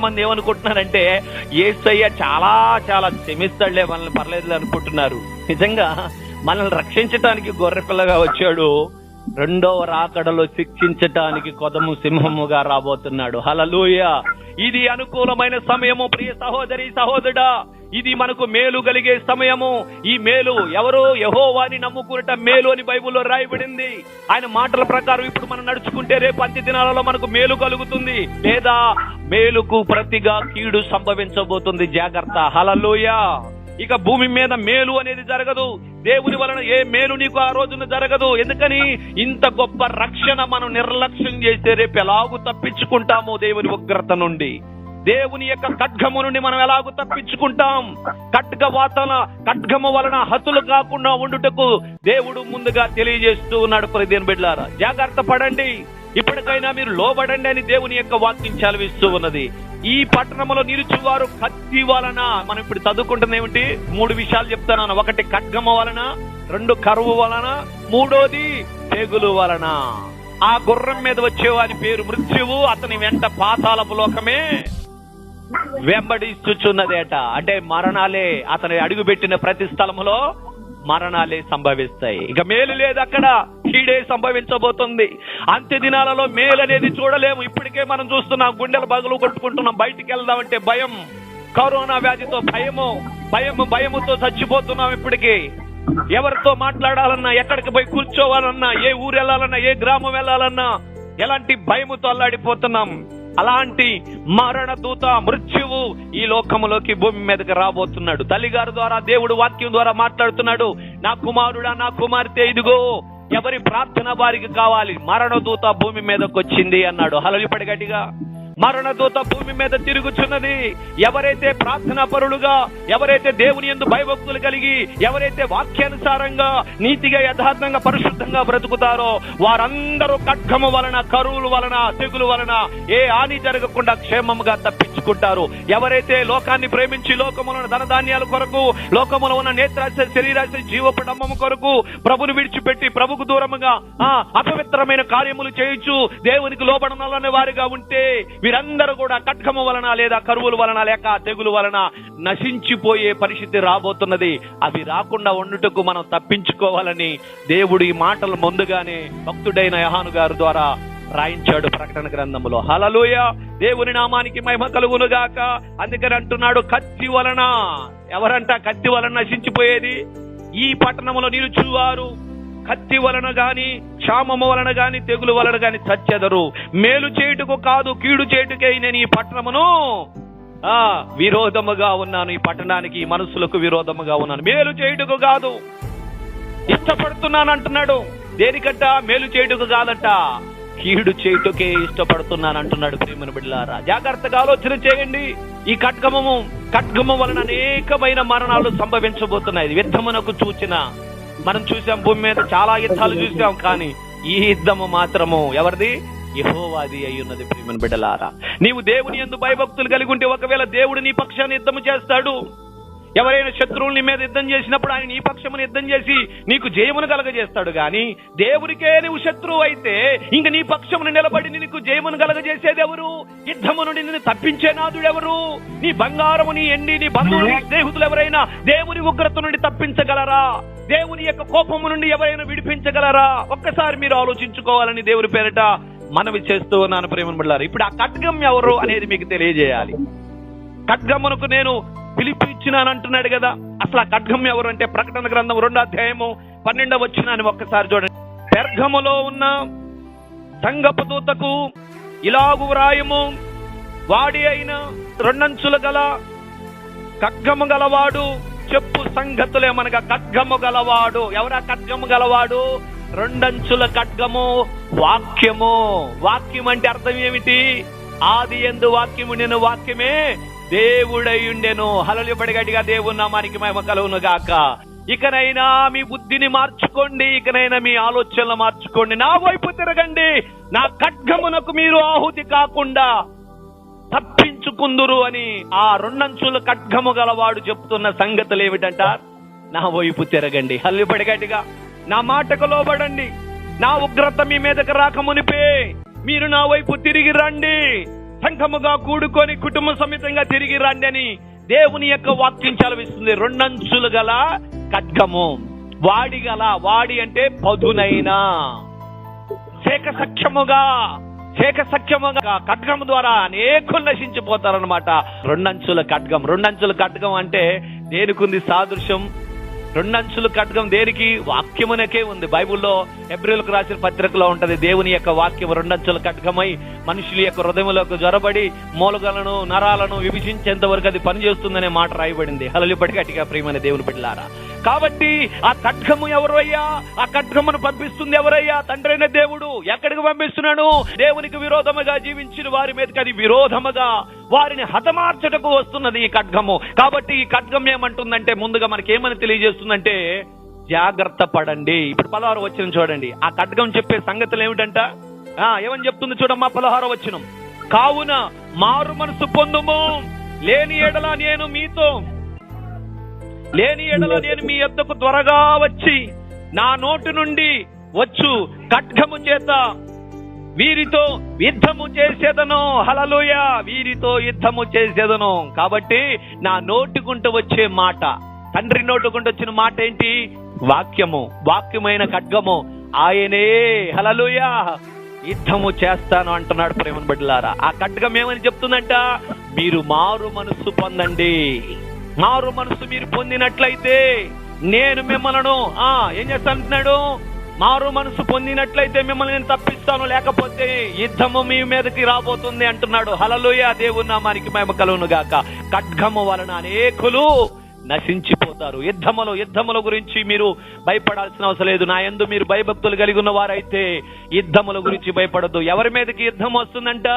మంది ఏమనుకుంటున్నారంటే యేసయ్య చాలా క్షమిస్తాడులే, మనల్ని పర్లేదు అనుకుంటున్నారు. నిజంగా మనల్ని రక్షించడానికి గొర్రెపిల్లగా వచ్చాడు. రెండవ రాకడలో శిక్షించటానికి కొదము సింహముగా రాబోతున్నాడు. హల్లెలూయా. ఇది అనుకూలమైన సమయము ప్రియ సహోదరి సహోదరుడా. ఇది మనకు మేలు కలిగే సమయము. ఈ మేలు ఎవరు? యెహోవాని నమ్ముకునట మేలు అని బైబిల్లో రాయబడింది. ఆయన మాటల ప్రకారం ఇప్పుడు మనం నడుచుకుంటే రేపు అంత్య దినాలలో మనకు మేలు కలుగుతుంది, లేదా మేలుకు ప్రతిగా కీడు సంభవించబోతుంది. జాగ్రత్త. హల్లెలూయా. ఇక భూమి మీద మేలు అనేది జరగదు. దేవుని వలన ఏ మేలు నీకు ఆ రోజున జరగదు. ఎందుకని? ఇంత గొప్ప రక్షణ మనం నిర్లక్ష్యం చేస్తే రేపు ఎలాగూ తప్పించుకుంటాము దేవుని ఉగ్రత నుండి, దేవుని యొక్క ఖడ్గము నుండి మనం ఎలాగూ తప్పించుకుంటాం. ఖడ్గము వలన హతులు కాకుండా ఉండుటకు దేవుడు ముందుగా తెలియజేస్తూ ఉన్నాడు. ప్రదేని బిడ్డలారా, జాగ్రత్త పడండి. ఇప్పటికైనా మీరు లోబడండి అని దేవుని యొక్క వాక్యం చదివిస్తూ ఉన్నది. ఈ పట్టణంలో నిలుచువారు కత్తి వలన, మనం ఇప్పుడు చదువుకుంటుంది ఏమిటి? 3 విషయాలు చెప్తాను. 1 ఖడ్గము వలన, 2 కరువు వలన, 3 తెగులు వలన. ఆ గుర్రం మీద వచ్చేవాని పేరు మృత్యువు, అతని వెంట పాతాళపు లోకమే వెంబడిస్తున్నదేట. అంటే మరణాలే, అతని అడుగుపెట్టిన ప్రతి స్థలములో మరణాలే సంభవిస్తాయి. ఇక మేలు లేదు, అక్కడ కీడే సంభవించబోతుంది. అంత్య దినాలలో మేలు అనేది చూడలేము. ఇప్పటికే మనం చూస్తున్నాం, గుండెలు బగలు కొట్టుకుంటున్నాం. బయటికి వెళ్దామంటే భయం, కరోనా వ్యాధితో భయముతో చచ్చిపోతున్నాం. ఇప్పటికే ఎవరితో మాట్లాడాలన్నా, ఎక్కడికి పోయి కూర్చోవాలన్నా, ఏ ఊరు వెళ్ళాలన్నా, ఏ గ్రామం వెళ్ళాలన్నా ఎలాంటి భయముతో అల్లాడిపోతున్నాం. అలాంటి మరణ దూత మృత్యువు ఈ లోకములోకి భూమి మీదకి రాబోతున్నాడు. తల్లిగారి ద్వారా దేవుడు వాక్యం ద్వారా మాట్లాడుతున్నాడు. నా కుమారుడా, నా కుమార్తె, ఇదిగో ఎవరి ప్రార్థన వారికి కావాలి. మరణ దూత భూమి మీదకి వచ్చింది అన్నాడు. హల్లెలూయా. గట్టిగా. మరణ దూత భూమి మీద తిరుగుచున్నది. ఎవరైతే ప్రార్థనా పరులుగా, ఎవరైతే దేవుని యందు భయభక్తులు కలిగి, ఎవరైతే వాక్యానుసారంగా నీతిగా యథార్థంగా పరిశుద్ధంగా బ్రతుకుతారో వారందరూ ఖడ్గము వలన, కరువుల వలన, తెగులు వలన ఏ హాని జరగకుండా క్షేమముగా తప్పించుకుంటారు. ఎవరైతే లోకాన్ని ప్రేమించి లోకములో ధనధాన్యాల కొరకు, లోకములో ఉన్న నేత్రాశ, శరీరాశ, జీవపడమ్మము కొరకు ప్రభుని విడిచిపెట్టి ప్రభుకు దూరముగా అపవిత్రమైన కార్యములు చేయించు దేవునికి లోబడననే వారిగా ఉంటే వీరందరూ కూడా ఖడ్గము వలన, లేదా కరువుల వలన, లేక తెగులు వలన నశించిపోయే పరిస్థితి రాబోతున్నది. అవి రాకుండా ఉండుటకు మనం తప్పించుకోవాలని దేవుడు ఈ మాటలు ముందుగానే భక్తుడైన యోహాను గారి ద్వారా రాయించాడు ప్రకటన గ్రంథములో. హల్లెలూయా. దేవుని నామానికి మహిమ కలుగును గాక. అందుకని అంటున్నాడు, కత్తి వలన. ఎవరంట కత్తి వలన నశించిపోయేది? ఈ పట్టణంలో నిలుచువారు కత్తి వలన గాని, క్షామము వలన గాని, తెగులు వలన గాని చచ్చెదరు. మేలు చేయుటకు కాదు, కీడు చేయుటకే నేను ఈ పట్టణమును విరోధముగా ఉన్నాను. ఈ పట్టణానికి, ఈ మనసులకు విరోధముగా ఉన్నాను. మేలు చేయుటకు కాదు, ఇష్టపడుతున్నాను అంటున్నాడు. దేనికంట? మేలు చేయుటకు కాదట, కీడు చేయుటకే ఇష్టపడుతున్నాను అంటున్నాడు. ప్రియమైన బిడ్డలారా, జాగ్రత్తగా ఆలోచన చేయండి. ఈ ఖడ్గము వలన అనేకమైన మరణాలు సంభవించబోతున్నాయి. యుద్ధమునకు చూచిన మనం చూసాం, భూమి మీద చాలా యుద్ధాలు చూసాం, కానీ ఈ యుద్ధము మాత్రము ఎవరిది? యెహోవాది అయ్యున్నది. ప్రియమైన బిడ్డలారా, నీవు దేవుని యందు భయభక్తులు కలిగి ఉంటే ఒకవేళ దేవుడు నీ పక్షాన్ని యుద్ధము చేస్తాడు. ఎవరైనా శత్రువులు నీ మీద యుద్ధం చేసినప్పుడు ఆయన నీ పక్షమును యుద్ధం చేసి నీకు జయమును కలగజేస్తాడు. గాని దేవుడికే నువ్వు శత్రువు అయితే ఇంక నీ పక్షమును నిలబడి నీకు జయమును కలగజేసేది ఎవరు? యుద్ధము నుండి నిన్ను తప్పించే నాదుడు ఎవరు? నీ బంగారము, నీ ఎండి, నీ బంధువులు, నీ స్నేహితులు ఎవరైనా దేవుని ఉగ్రత నుండి తప్పించగలరా? దేవుని యొక్క కోపము నుండి ఎవరైనా విడిపించగలరా? ఒక్కసారి మీరు ఆలోచించుకోవాలని దేవుని పేరిట మనవి చేస్తూ ఉన్నాను. ప్రేమ బిడ్డలారా, ఇప్పుడు ఆ ఖడ్గం ఎవరు అనేది మీకు తెలియజేయాలి. ఖడ్గమునకు నేను పిలిపి ఇచ్చినానంటున్నాడు కదా. అసలు ఆ ఖడ్గం ఎవరు అంటే ప్రకటన గ్రంథం 2:12 ఒక్కసారి చూడండి. పెర్గములో ఉన్న సంఘపు దూతకు ఇలాగు వ్రాయము, వాడి అయిన 2 అంచులు గల ఖడ్గము గలవాడు చెప్పు సంగతులేమనగా. ఖడ్గము గలవాడు ఎవరా? ఖడ్గము గలవాడు 2 అంచుల ఖడ్గము వాక్యము. వాక్యం అంటే అర్థం ఏమిటి? ఆది యందు వాక్యము ఉండెను, వాక్యమే దేవుడై ఉండెను. హల్లెలూయా. గట్టిగా దేవుని నామానికి మహిమ కలుగును గాక. ఇకనైనా మీ బుద్ధిని మార్చుకోండి, ఇకనైనా మీ ఆలోచనలు మార్చుకోండి, నా వైపు తిరగండి, నా ఖడ్గమునకు మీరు ఆహుతి కాకుండా తప్పించుకుందురు అని ఆ 2 అంచుల ఖడ్గము గలవాడు చెప్తున్న సంగతులు ఏమిటంట? నా వైపు తిరగండి. హల్లెలూయా. గట్టిగా నా మాటకు లోబడండి. నా ఉగ్రత మీ మీదకి రాకమునిపే మీరు నా వైపు తిరిగి రండి, సంఘముగా కూడుకొని కుటుంబ సమేతంగా తిరిగి రండి అని దేవుని యొక్క వాక్యం చలవిస్తుంది. 2 అంచులు గల ఖడ్గము. వాడి అంటే పదునైన. శేఖసఖ్యముగా ఖడ్గం ద్వారా అనేకులు నశించిపోతారనమాట. రెండంచుల ఖడ్గం అంటే దేనికుంది సాదృశ్యం? రెండంచుల ఖడ్గం దేనికి? వాక్యమునకే ఉంది. బైబిల్లో హెబ్రీయులకు రాసిన పత్రికలో ఉంటది, దేవుని యొక్క వాక్యం రెండంచుల ఖడ్గమై మనుషుల యొక్క హృదయములకు జొరబడి మూలగలను నరాలను విభజించేంత వరకు అది పనిచేస్తుందనే మాట రాయబడింది. హల్లెలూయా. గట్టిగా ప్రియమైన దేవుని బిడ్డలారా, కాబట్టి ఆ ఖడ్గము ఎవరయ్యా? ఆ ఖడ్గమును పంపిస్తుంది ఎవరయ్యా? తండ్రైన దేవుడు. ఎక్కడికి పంపిస్తున్నాడు? దేవునికి విరోధముగా జీవించిన వారి మీదకి అది విరోధముగా వారిని హతమార్చటకు వస్తున్నది ఈ ఖడ్గము. కాబట్టి ఈ ఖడ్గం ఏమంటుందంటే, ముందుగా మనకి ఏమని తెలియజేస్తుందంటే, జాగ్రత్త పడండి. ఇప్పుడు 16వ వచనం చూడండి. ఆ ఖడ్గం చెప్పే సంగతులు ఏమిటంట? ఏమని చెప్తుంది చూడమ్మా 16వ వచనం. కావున మారు మనసు పొందుము, లేని ఎడల నేను మీ యొద్దకు త్వరగా వచ్చి నా నోటి నుండి వచ్చు ఖడ్గము చేత వీరితో యుద్ధము చేసేదను. హల్లెలూయా. వీరితో యుద్ధము చేసేదను. కాబట్టి నా నోటికుంటూ వచ్చే మాట, తండ్రి నోటికుంటూ వచ్చిన మాట ఏంటి? వాక్యమైన ఖడ్గము ఆయనే. హల్లెలూయా. యుద్ధము చేస్తాను అంటున్నాడు ప్రేమను బిడ్డలారా. ఆ ఖడ్గం ఏమని చెప్తుందంట? మీరు మారు మనసు పొందండి. మారు మనసు మీరు పొందినట్లయితే నేను మిమ్మల్ని ఏం చేస్తానంటున్నాడు? మారు మనసు పొందినట్లయితే మిమ్మల్ని నేను తప్పిస్తాను, లేకపోతే యుద్ధము మీ మీదకి రాబోతుంది అంటున్నాడు. హల్లెలూయా. దేవుని నామానికి మహిమ కలుగును గాక. ఖడ్గము వలన అనేకులు నశించిపోతారు. యుద్ధముల గురించి మీరు భయపడాల్సిన అవసరం లేదు. నా యందు మీరు భయభక్తులు కలిగి ఉన్న వారైతే యుద్ధముల గురించి భయపడద్దు. ఎవరి మీదకి యుద్ధం వస్తుందంట?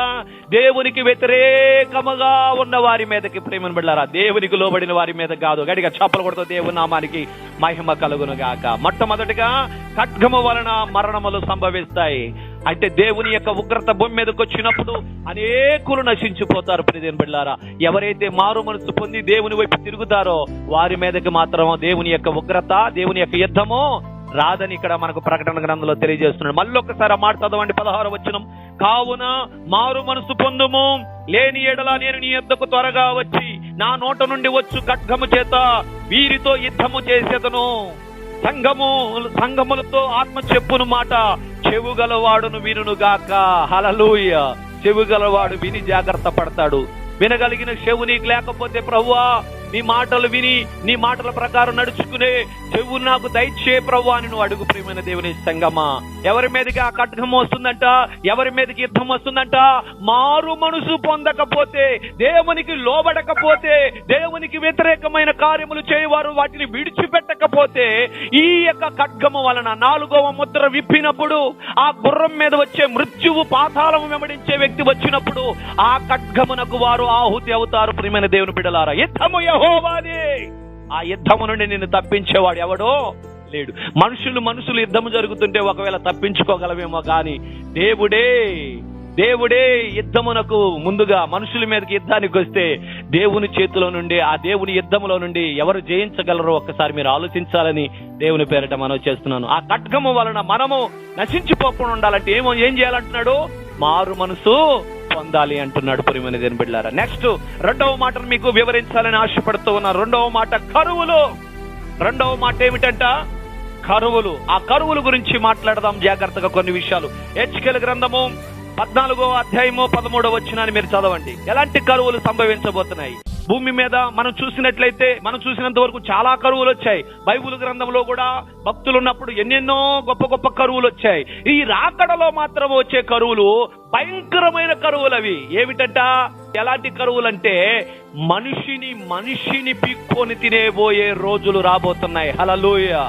దేవునికి వ్యతిరేకముగా ఉన్న వారి మీదకి. ప్రేమను బిడ్డలారా, దేవునికి లోబడిన వారి మీద కాదు. గడిగా చప్పలు కొడుతూ దేవుని నామానికి మహిమ కలుగును గాక. మొట్టమొదటిగా ఖడ్గము వలన మరణములు సంభవిస్తాయి. అంటే దేవుని యొక్క ఉగ్రత భూమి మీదకి వచ్చినప్పుడు అనేకులు నశించిపోతారు. ప్రియదేవుని బిడ్డలారా, ఎవరైతే మారు మనసు పొంది దేవుని వైపు తిరుగుతారో వారి మీదకి మాత్రం దేవుని యొక్క ఉగ్రత, దేవుని యొక్క యుద్ధము రాదని ఇక్కడ మనకు ప్రకటన గ్రంథంలో తెలియజేస్తున్నాడు. మళ్ళీ ఒకసారి మాట చదవండి 16వ వచనం. కావున మారు మనసు పొందుము, లేని ఎడల నేను నీ యొద్దకు త్వరగా వచ్చి నా నోట నుండి వచ్చు ఖడ్గము చేత వీరితో యుద్ధము చేసేదను. సంఘములతో ఆత్మ చెప్పును మాట చెవుగలవాడును వినును గాక. హల్లెలూయా. చెవుగలవాడు విని జాగ్రత్త పడతాడు. వినగలిగిన చెవు నీకు లేకపోతే ప్రభువా నీ మాటలు విని నీ మాటల ప్రకారం నడుచుకునే చెవు నాకు దయచే ప్రభువా అని నువ్వు అడుగు. ప్రియమైన దేవుని సంగమా, ఎవరి మీదకి ఆ ఖడ్గం వస్తుందంట? ఎవరి మీదకి యుద్ధం వస్తుందంట? మారు మనసు పొందకపోతే, దేవునికి లోబడకపోతే, దేవునికి వ్యతిరేకమైన కార్యములు చేయవారు వాటిని విడిచిపెట్టకపోతే ఈ యొక్క ఖడ్గము వలన 4వ ముద్ర విప్పినప్పుడు ఆ గుర్రం మీద వచ్చే మృత్యువు పాతాళము వెంబడించే వ్యక్తి వచ్చినప్పుడు ఆ ఖడ్గమునకు వారు ఆహుతి అవుతారు. ప్రియమైన దేవుని బిడ్డలారా, యుద్ధము యెహోవాదే. ఆ యుద్ధము నుండి నిన్ను తప్పించేవాడు ఎవడో లేడు. మనుషులు యుద్ధము జరుగుతుంటే ఒకవేళ తప్పించుకోగలవేమో గాని దేవుడే యుద్ధమునకు ముందుగా మనుషుల మీదకి యుద్ధానికి వస్తే దేవుని చేతిలో నుండి, ఆ దేవుని యుద్ధములో నుండి ఎవరు జయించగలరో ఒక్కసారి మీరు ఆలోచించాలని దేవుని పేరిట మనం చేస్తున్నాను. ఆ ఖడ్గము వలన మనము నశించిపోకుండా ఉండాలంటే ఏం చేయాలంటున్నాడు? మారు మనసు పొందాలి అంటున్నాడు. ప్రియమైన దేవుని బిడ్డలారా, నెక్స్ట్ 2వ మాటను మీకు వివరించాలని ఆశపడుతూ ఉన్నారు. 2వ మాట కరువులు. 2వ మాట ఏమిటంట? కరువులు. ఆ కరువుల గురించి మాట్లాడదాం జాగ్రత్తగా కొన్ని విషయాలు. హెచ్కేలు గ్రంథము 14వ అధ్యాయము 13వ వచనాన్ని మీరు చదవండి. ఎలాంటి కరువులు సంభవించబోతున్నాయి భూమి మీద? మనం చూసినంత వరకు చాలా కరువులు వచ్చాయి. బైబిల్ గ్రంథంలో కూడా భక్తులు ఉన్నప్పుడు ఎన్నెన్నో గొప్ప కరువులు వచ్చాయి. ఈ రాకడలో మాత్రం వచ్చే కరువులు భయంకరమైన కరువులు. అవి ఏమిటంట? ఎలాంటి కరువులు అంటే మనిషిని పీక్కొని తినేబోయే రోజులు రాబోతున్నాయి. హల్లెలూయా.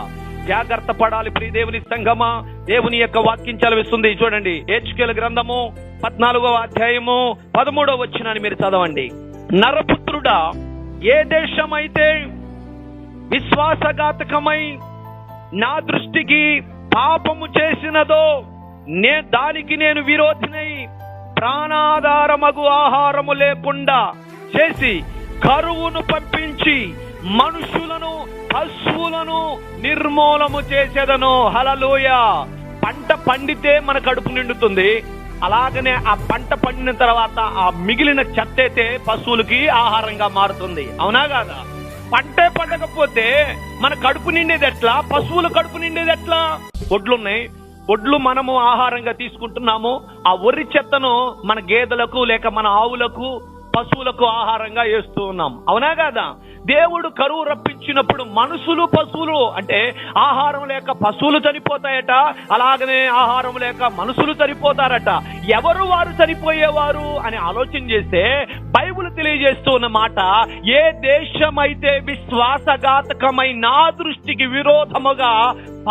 జాగ్రత్త పడాలి ప్రియ దేవుని సంఘమా. దేవుని యొక్క వాక్యం చలవిస్తుంది. చూడండి, హెచ్కేలు గ్రంథము 14వ అధ్యాయము 13వ వచనాన్ని మీరు చదవండి. నరపుత్రుడా, ఏ దేశమైతే విశ్వాసఘాతకమై నా దృష్టికి పాపము చేసినదో దానికి నేను విరోధినై ప్రాణాధారమగు ఆహారము లేకుండా చేసి కరువును పంపించి మనుషులను పశువులను నిర్మూలము చేసేదను. హల్లెలూయా. పంట పండితే మన కడుపు నిండుతుంది. అలాగనే ఆ పంట పండిన తర్వాత ఆ మిగిలిన చెత్త అయితే పశువులకి ఆహారంగా మారుతుంది. అవునా కాదా? పంటే పండకపోతే మన కడుపు నిండేది ఎట్లా? పశువుల కడుపు నిండేది ఎట్లా? ఒడ్లున్నాయి, ఒడ్లు మనము ఆహారంగా తీసుకుంటున్నాము, ఆ ఒర్రి చెత్తను మన గేదెలకు లేక మన ఆవులకు పశువులకు ఆహారంగా వేస్తూ ఉన్నాం. అవునా కాదా? దేవుడు కరువు రప్పించినప్పుడు మనుషులు పశువులు అంటే ఆహారం లేక పశువులు చనిపోతాయట, అలాగనే ఆహారం లేక మనుషులు చనిపోతారట. ఎవరు వారు చనిపోయేవారు అని ఆలోచన చేస్తే బైబిల్ తెలియజేస్తూ ఉన్న మాట, ఏ దేశమైతే విశ్వాసఘాతకమై నా దృష్టికి విరోధముగా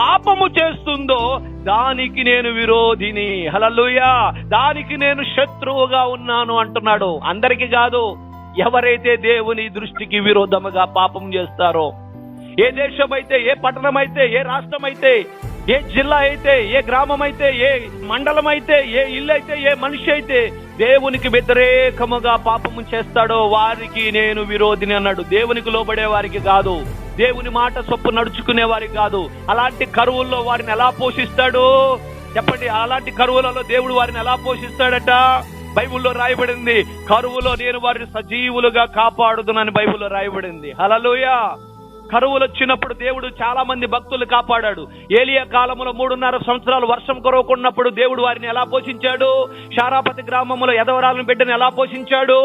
పాపము చేస్తుందో దానికి నేను విరోధిని, హల్లెలూయా, దానికి నేను శత్రువుగా ఉన్నాను అంటున్నాడు. అందరికీ కాదు, ఎవరైతే దేవుని దృష్టికి విరోధముగా పాపం చేస్తారో, ఏ దేశమైతే, ఏ పట్టణమైతే, ఏ రాష్ట్రమైతే, ఏ జిల్లా అయితే, ఏ గ్రామం అయితే, ఏ మండలం అయితే, ఏ ఇల్లు అయితే, ఏ మనిషి అయితే దేవునికి వ్యతిరేకముగా పాపము చేస్తాడో వారికి నేను విరోధిని అన్నాడు. దేవునికి లోబడే వారికి కాదు, దేవుని మాట చొప్పు నడుచుకునే వారికి కాదు. అలాంటి కరువుల్లో వారిని ఎలా పోషిస్తాడు చెప్పండి? అలాంటి కరువులలో దేవుడు వారిని ఎలా పోషిస్తాడట? బైబిల్లో రాయబడింది, కరువులో నేను వారిని సజీవులుగా కాపాడుదునని బైబిల్లో రాయబడింది. హల్లెలూయా. కరువులు వచ్చినప్పుడు దేవుడు చాలా మంది భక్తులు కాపాడాడు. ఏలియా కాలంలో 3.5 సంవత్సరాలు వర్షం కురవకున్నప్పుడు దేవుడు వారిని ఎలా పోషించాడు? శారాపతి గ్రామంలో ఎదవరాలను బిడ్డను ఎలా పోషించాడు?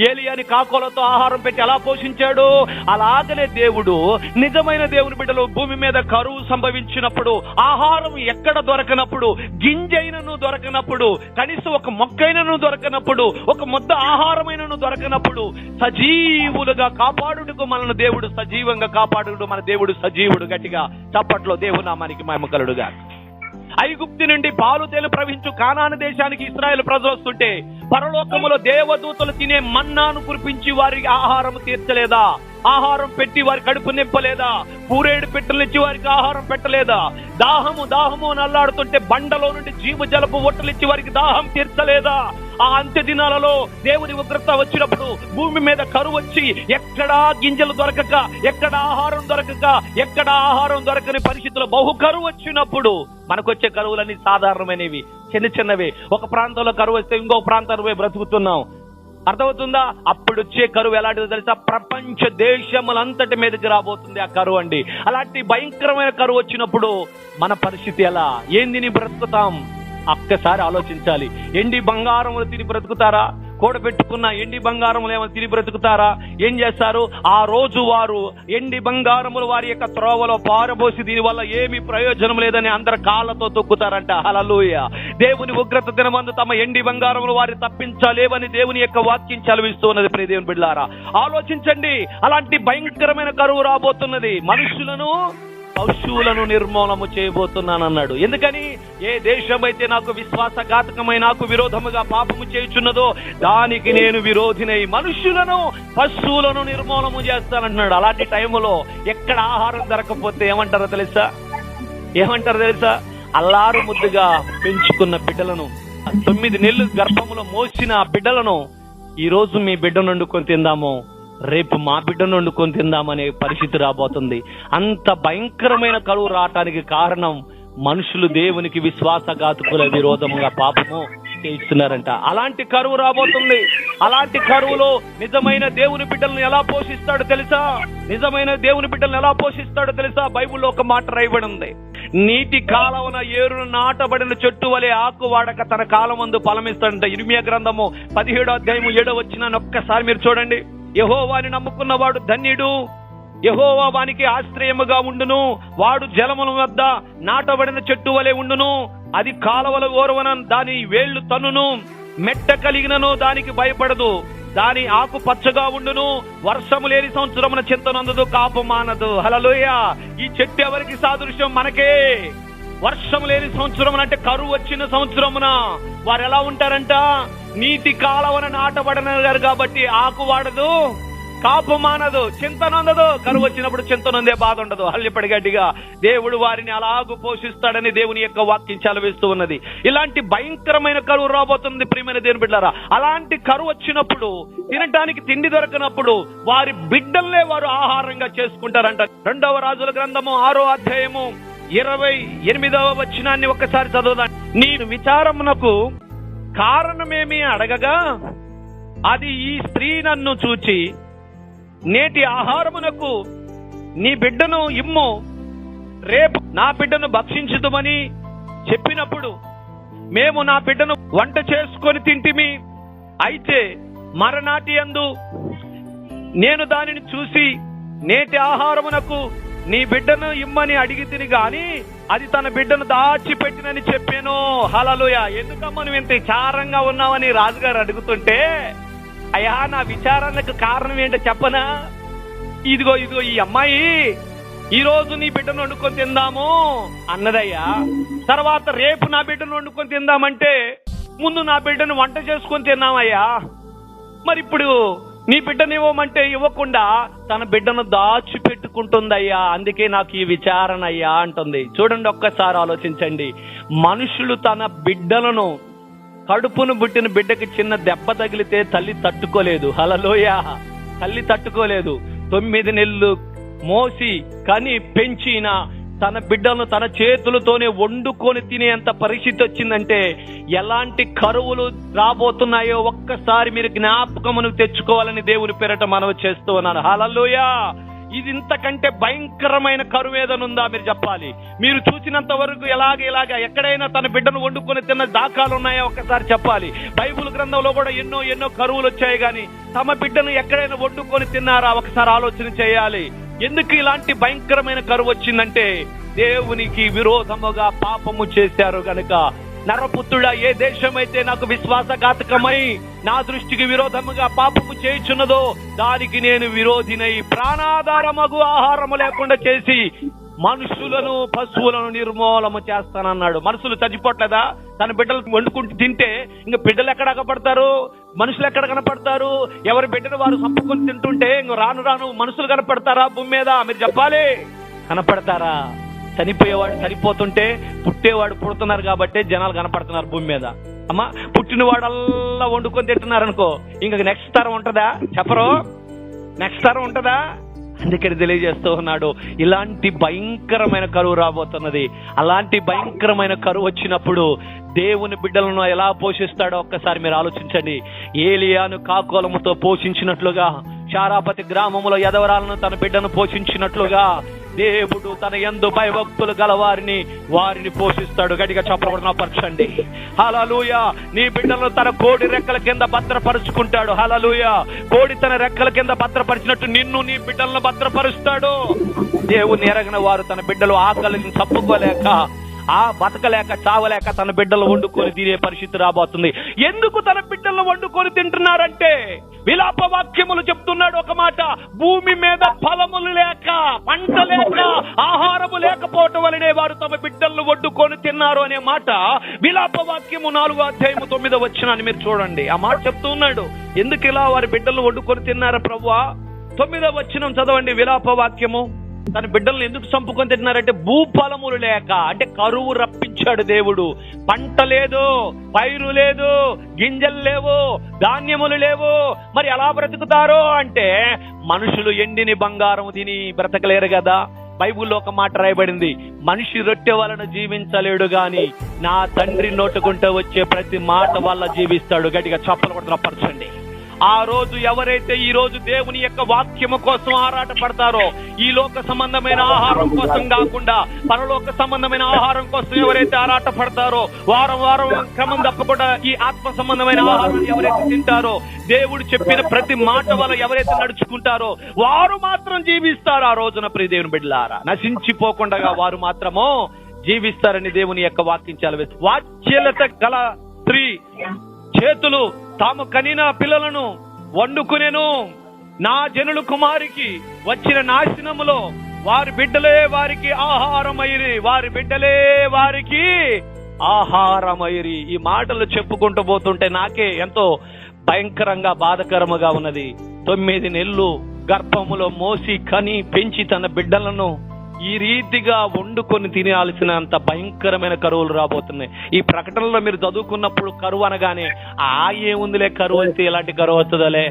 ఏలియాని కాకోలతో ఆహారం పెట్టి ఎలా పోషించాడు? అలాగనే దేవుడు నిజమైన దేవుని బిడ్డలు భూమి మీద కరువు సంభవించినప్పుడు, ఆహారం ఎక్కడ దొరకనప్పుడు, గింజైనను దొరకనప్పుడు, కనీసం ఒక మొక్కైనను దొరకనప్పుడు, ఒక ముద్ద ఆహారమైనను దొరకనప్పుడు సజీవులుగా కాపాడుటకు మనల్ని దేవుడు సజీవంగా కాపాడు. మన దేవుడు సజీవుడు. గట్టిగా చప్పట్లో దేవుని నామానికి మహిమ కలుగునుగా. ఐగుప్తు నుండి పాలు తేలు ప్రవహించు కానాను దేశానికి ఇశ్రాయేలు ప్రజలు వస్తుంటే పరలోకములో దేవదూతలు తినే మన్నాను కురిపించి వారికి ఆహారం తీర్చలేదా? ఆహారం పెట్టి వారి కడుపు నింపలేదా? పూరేడు పెట్టెలిచ్చి వారికి ఆహారం పెట్టలేదా? దాహము నల్లాడుతుంటే బండలో నుండి జీవ జలపు ఒట్టలిచ్చి వారికి దాహం తీర్చలేదా? ఆ అంత్య దినాలలో దేవుని ఉగ్రత వచ్చినప్పుడు భూమి మీద కరువు వచ్చి ఎక్కడా గింజలు దొరకక, ఎక్కడ ఆహారం దొరకని పరిస్థితుల్లో బహు కరువు వచ్చినప్పుడు, మనకొచ్చే కరువులన్నీ సాధారణమైనవి, చిన్నవే. ఒక ప్రాంతంలో కరువు వస్తే ఇంకో ప్రాంతంలో పోయి బ్రతుకుతున్నాం. అర్థమవుతుందా? అప్పుడు వచ్చే కరువు ఎలాంటిదో తెలుసా? ప్రపంచ దేశములంతటి మీదకి రాబోతుంది ఆ కరువు అండి. అలాంటి భయంకరమైన కరువు వచ్చినప్పుడు మన పరిస్థితి ఎలా? ఏంది నీ బ్రతుకుతాం? ఒక్కసారి ఆలోచించాలి. ఎండి బంగారములు తిని బ్రతుకుతారా? కూడబెట్టుకున్న ఎండి బంగారములు ఏమైనా తిని బ్రతుకుతారా? ఏం చేస్తారు? ఆ రోజు వారు ఎండి బంగారములు వారి యొక్క త్రోవలో పారబోసి దీనివల్ల ఏమి ప్రయోజనం లేదని అందరు కాళ్ళతో తొక్కుతారంట. హల్లెలూయా. దేవుని ఉగ్రత దినమందు తమ ఎండి బంగారములు వారి తప్పించలేవని దేవుని యొక్క వాక్యం చదివిస్తూ ఉన్నది. ప్రియ దేవుని బిడ్డలారా, ఆలోచించండి. అలాంటి భయంకరమైన కరువు రాబోతున్నది. మనుషులను పశువులను నిర్మూలము చేయబోతున్నానన్నాడు. ఎందుకని? ఏ దేశమైతే నాకు విశ్వాసఘాతకమై నాకు విరోధముగా పాపము చేయుచున్నదో దానికి నేను విరోధినై మనుషులను పశువులను నిర్మూలము చేస్తానంటున్నాడు. అలాంటి టైములో ఎక్కడ ఆహారం దొరకపోతే ఏమంటారో తెలుసా? అల్లారు ముద్దుగా పెంచుకున్న బిడ్డలను, 9 నెలలు గర్భములో మోసిన బిడ్డలను ఈ రోజు మీ బిడ్డను వండుకొని తిందాము, రేపు మా బిడ్డను వండుకొని తిందామనే పరిస్థితి రాబోతుంది. అంత భయంకరమైన కరువు రావటానికి కారణం మనుషులు దేవునికి విశ్వాసఘాతకుల విరోధముగా పాపము చేయిస్తున్నారంట. అలాంటి కరువు రాబోతుంది. అలాంటి కరువులో నిజమైన దేవుని బిడ్డలను ఎలా పోషిస్తాడో తెలుసా? బైబిల్లో ఒక మాట రాయబడి ఉంది. నీటి కాలవన ఏరును నాటబడిన చెట్టు వలె ఆకు వాడక తన కాలమందు ఫలమిస్తాడంట. ఇర్మియా గ్రంథము 17వ అధ్యాయము 7వ వచనాన్ని ఒక్కసారి మీరు చూడండి. యెహోవాని నమ్ముకున్నవాడు ధన్యుడు, యెహోవా వానికి ఆశ్రయముగా ఉండును. వాడు జలముల వద్ద నాటబడిన చెట్టు వలె ఉండును. అది కాలవల ఓరవన దాని వేళ్లు తన్నును. మెట్ట కలిగినను దానికి భయపడదు. దాని ఆకు పచ్చగా ఉండును. వర్షము లేని సంవత్సరమున చింతనందదు, కాపు మానదు. హల్లెలూయా. ఈ చెట్టు ఎవరికి సాదృశ్యం? మనకే. వర్షం లేని సంవత్సరం అంటే కరువు వచ్చిన సంవత్సరమున వారు ఎలా ఉంటారంట? నీటి కాలవన నాటబడినారు కాబట్టి ఆకు వాడదు, కాపు మానదు, చింతనందదు. కరువు వచ్చినప్పుడు చింతనందే బాధ ఉండదు. హల్లెలూయా. గట్టిగా దేవుడు వారిని అలాగూ పోషిస్తాడని దేవుని యొక్క వాక్యం చలవిస్తూ ఉన్నది. ఇలాంటి భయంకరమైన కరువు రాబోతుంది ప్రియమైన దేవుని బిడ్డలారా. అలాంటి కరువు వచ్చినప్పుడు, తినటానికి తిండి దొరకనప్పుడు వారి బిడ్డల్నే వారు ఆహారంగా చేసుకుంటారంట. 2వ రాజుల గ్రంథము 6వ అధ్యాయము 28వ వచనాన్ని ఒక్కసారి చదువుదాం. నీ విచారమునకు కారణమేమి అడగగా అది ఈ స్త్రీ నన్ను చూచి నేటి ఆహారమునకు నీ బిడ్డను ఇమ్ము, రేపు నా బిడ్డను భక్షించుదుమని చెప్పినప్పుడు మేము నా బిడ్డను వంట చేసుకొని తింటిమి. అయితే మరనాటి యందు నేను దానిని చూసి నేటి ఆహారమునకు నీ బిడ్డను ఇమ్మని అడిగి తిని గాని అది తన బిడ్డను దాచిపెట్టినని చెప్పాను. హల్లెలూయా. ఎందుకమ్మా నువ్వు ఇంత విచారంగా ఉన్నావని రాజుగారు అడుగుతుంటే, అయ్యా నా విచారానికి కారణం ఏంటో చెప్పనా? ఇదిగో ఈ అమ్మాయి ఈ రోజు నీ బిడ్డను వండుకొని తిందాము అన్నదయ్యా. తర్వాత రేపు నా బిడ్డను వండుకొని తిందామంటే ముందు నా బిడ్డను వంట చేసుకొని తిన్నామయ్యా. మరి ఇప్పుడు నీ బిడ్డను ఇవ్వమంటే ఇవ్వకుండా తన బిడ్డను దాచిపెట్టుకుంటుందయ్యా. అందుకే నాకు ఈ విచారణ అయ్యా అంటుంది. చూడండి, ఒక్కసారి ఆలోచించండి. మనుషులు తన బిడ్డలను, కడుపును పుట్టిన బిడ్డకి చిన్న దెబ్బ తగిలితే తల్లి తట్టుకోలేదు. హల్లెలూయా. తల్లి తట్టుకోలేదు. 9 నెలలు మోసి కని పెంచిన తన బిడ్డలను తన చేతులతోనే వండుకొని తినేంత పరిస్థితి వచ్చిందంటే ఎలాంటి కరువులు రాబోతున్నాయో ఒక్కసారి మీరు జ్ఞాపకమును తెచ్చుకోవాలని దేవుని పేరట మనవి చేస్తూ ఉన్నాను. హల్లెలూయా. ఇది ఇంతకంటే భయంకరమైన కరువు ఏదనుందా మీరు చెప్పాలి. మీరు చూసినంత వరకు ఇలాగ ఎక్కడైనా తన బిడ్డను వండుకొని తిన్న దాఖలు ఉన్నాయా ఒక్కసారి చెప్పాలి. బైబిల్ గ్రంథంలో కూడా ఎన్నో కరువులు వచ్చాయి, కానీ తమ బిడ్డను ఎక్కడైనా వండుకొని తిన్నారా ఒకసారి ఆలోచన చేయాలి. ఎందుకు ఇలాంటి భయంకరమైన కరువు వచ్చిందంటే దేవునికి విరోధముగా పాపము చేశారు గనుక. నరపుత్రుడా, ఏ దేశమైతే నాకు విశ్వాసఘాతకమై నా దృష్టికి విరోధముగా పాపము చేయుచున్నదో దానికి నేను విరోధినై ప్రాణాధారమగు ఆహారము లేకుండా చేసి మనుషులను పశువులను నిర్మూలము చేస్తానన్నాడు. మనుషులు చచ్చిపోట్లేదా? తన బిడ్డలు వండుకుంటూ తింటే ఇంక బిడ్డలు ఎక్కడ కనపడతారు? మనుషులు ఎక్కడ కనపడతారు? ఎవరి బిడ్డను వారు చంపుకొని తింటుంటే ఇంక రాను మనుషులు కనపడతారా భూమి మీద? మీరు చెప్పాలి. కనపడతారా? చనిపోయేవాడు చనిపోతుంటే పుట్టేవాడు పుడుతున్నారు కాబట్టి జనాలు కనపడుతున్నారు భూమి మీద. అమ్మా, పుట్టినవాడల్లా వండుకొని తింటున్నారు అనుకో, ఇంక నెక్స్ట్ తరం ఉంటుందా? చెప్పరు. నెక్స్ట్ తరం ఉంటుందా? అందుకని తెలియజేస్తూ ఉన్నాడు, ఇలాంటి భయంకరమైన కరువు రాబోతున్నది. అలాంటి భయంకరమైన కరువు వచ్చినప్పుడు దేవుని బిడ్డలను ఎలా పోషిస్తాడో ఒక్కసారి మీరు ఆలోచించండి. ఏలియాను కాకోలముతో పోషించినట్లుగా, శారాపతి గ్రామములో యదవరాలను తన బిడ్డను పోషించినట్లుగా దేవుడు తన యందు భయభక్తులు గల వారిని పోషిస్తాడు. గట్టిగా చప్పట్లు పరచండి. హల్లెలూయా. నీ బిడ్డలను తన కోడి రెక్కల కింద భద్రపరుచుకుంటాడు. హల్లెలూయా. కోడి తన రెక్కల కింద భద్రపరిచినట్టు నిన్ను నీ బిడ్డలను భద్రపరుస్తాడు. దేవుని ఎరగిన వారు తన బిడ్డలు ఆకలిని చప్పుకోలేక, బతకలేక, చావలేక తన బిడ్డలు వండుకొని తినే పరిస్థితి రాబోతుంది. ఎందుకు తన బిడ్డలను వండుకొని తింటున్నారంటే విలాప వాక్యములు చెప్తున్నాడు ఒక మాట. భూమి మీద ఫలములు లేక, పంట లేక, ఆహారము లేకపోవటం వలనే వారు తమ బిడ్డలను వండుకొని తిన్నారు అనే మాట విలాప వాక్యము 4వ అధ్యాయము 9వ వచనాన్ని మీరు చూడండి. ఆ మాట చెప్తున్నాడు. ఎందుకు ఇలా వారి బిడ్డలను వండుకొని తిన్నారు ప్రభువా? 9వ వచనం చదవండి. విలాప వాక్యము. తన బిడ్డలను ఎందుకు చంపుకొని తింటున్నారంటే భూఫలములు లేక, అంటే కరువు రప్పించాడు దేవుడు. పంట లేదు, పైరు లేదు, గింజలు లేవు, ధాన్యములు లేవు. మరి ఎలా బ్రతుకుతారు అంటే మనుషులు ఎండిని బంగారం తిని బ్రతకలేరు కదా. బైబిల్లో ఒక మాట రాయబడింది, మనిషి రొట్టె వలన జీవించలేడు గాని నా తండ్రి నోటుకుంటూ వచ్చే ప్రతి మాట వల్ల జీవిస్తాడు. గట్టిగా చప్పలు కూడా పరచండి. ఆ రోజు ఎవరైతే ఈ రోజు దేవుని యొక్క వాక్యము కోసం ఆరాట పడతారో, ఈ లోక సంబంధమైన ఆహారం కోసం కాకుండా పరలోక సంబంధమైన ఆహారం కోసం ఎవరైతే ఆరాట పడతారో, వారం క్రమం తప్పకుండా ఈ ఆత్మ సంబంధమైన ఆహారం ఎవరైతే తింటారో, దేవుడు చెప్పిన ప్రతి మాట వల్ల ఎవరైతే నడుచుకుంటారో వారు మాత్రం జీవిస్తారు. ఆ రోజున ప్రియ దేవుని బిడ్డలారా, నశించిపోకుండా వారు మాత్రము జీవిస్తారని దేవుని యొక్క వాక్యం సెలవిస్తుంది. వాత్సల్యత గల స్త్రీ చేతులు తాము కనిన పిల్లలను వండుకునేను. నా జనులు కుమారికి వచ్చిన నాశనములో వారి బిడ్డలే వారికి ఆహారమైరి, వారి బిడ్డలే వారికి ఆహారమైరి. ఈ మాటలు చెప్పుకుంటూ పోతుంటే నాకే ఎంతో భయంకరంగా బాధకరముగా ఉన్నది. 9 నెలలు గర్భములో మోసి కని పెంచి తన బిడ్డలను ఈ రీతిగా వండుకొని తినాల్సినంత భయంకరమైన కరువులు రాబోతున్నాయి. ఈ ప్రకటనలో మీరు చదువుకున్నప్పుడు కరువు అనగానే ఏముందిలే కరువు అంటే ఇలాంటి కరువు వస్తుందలే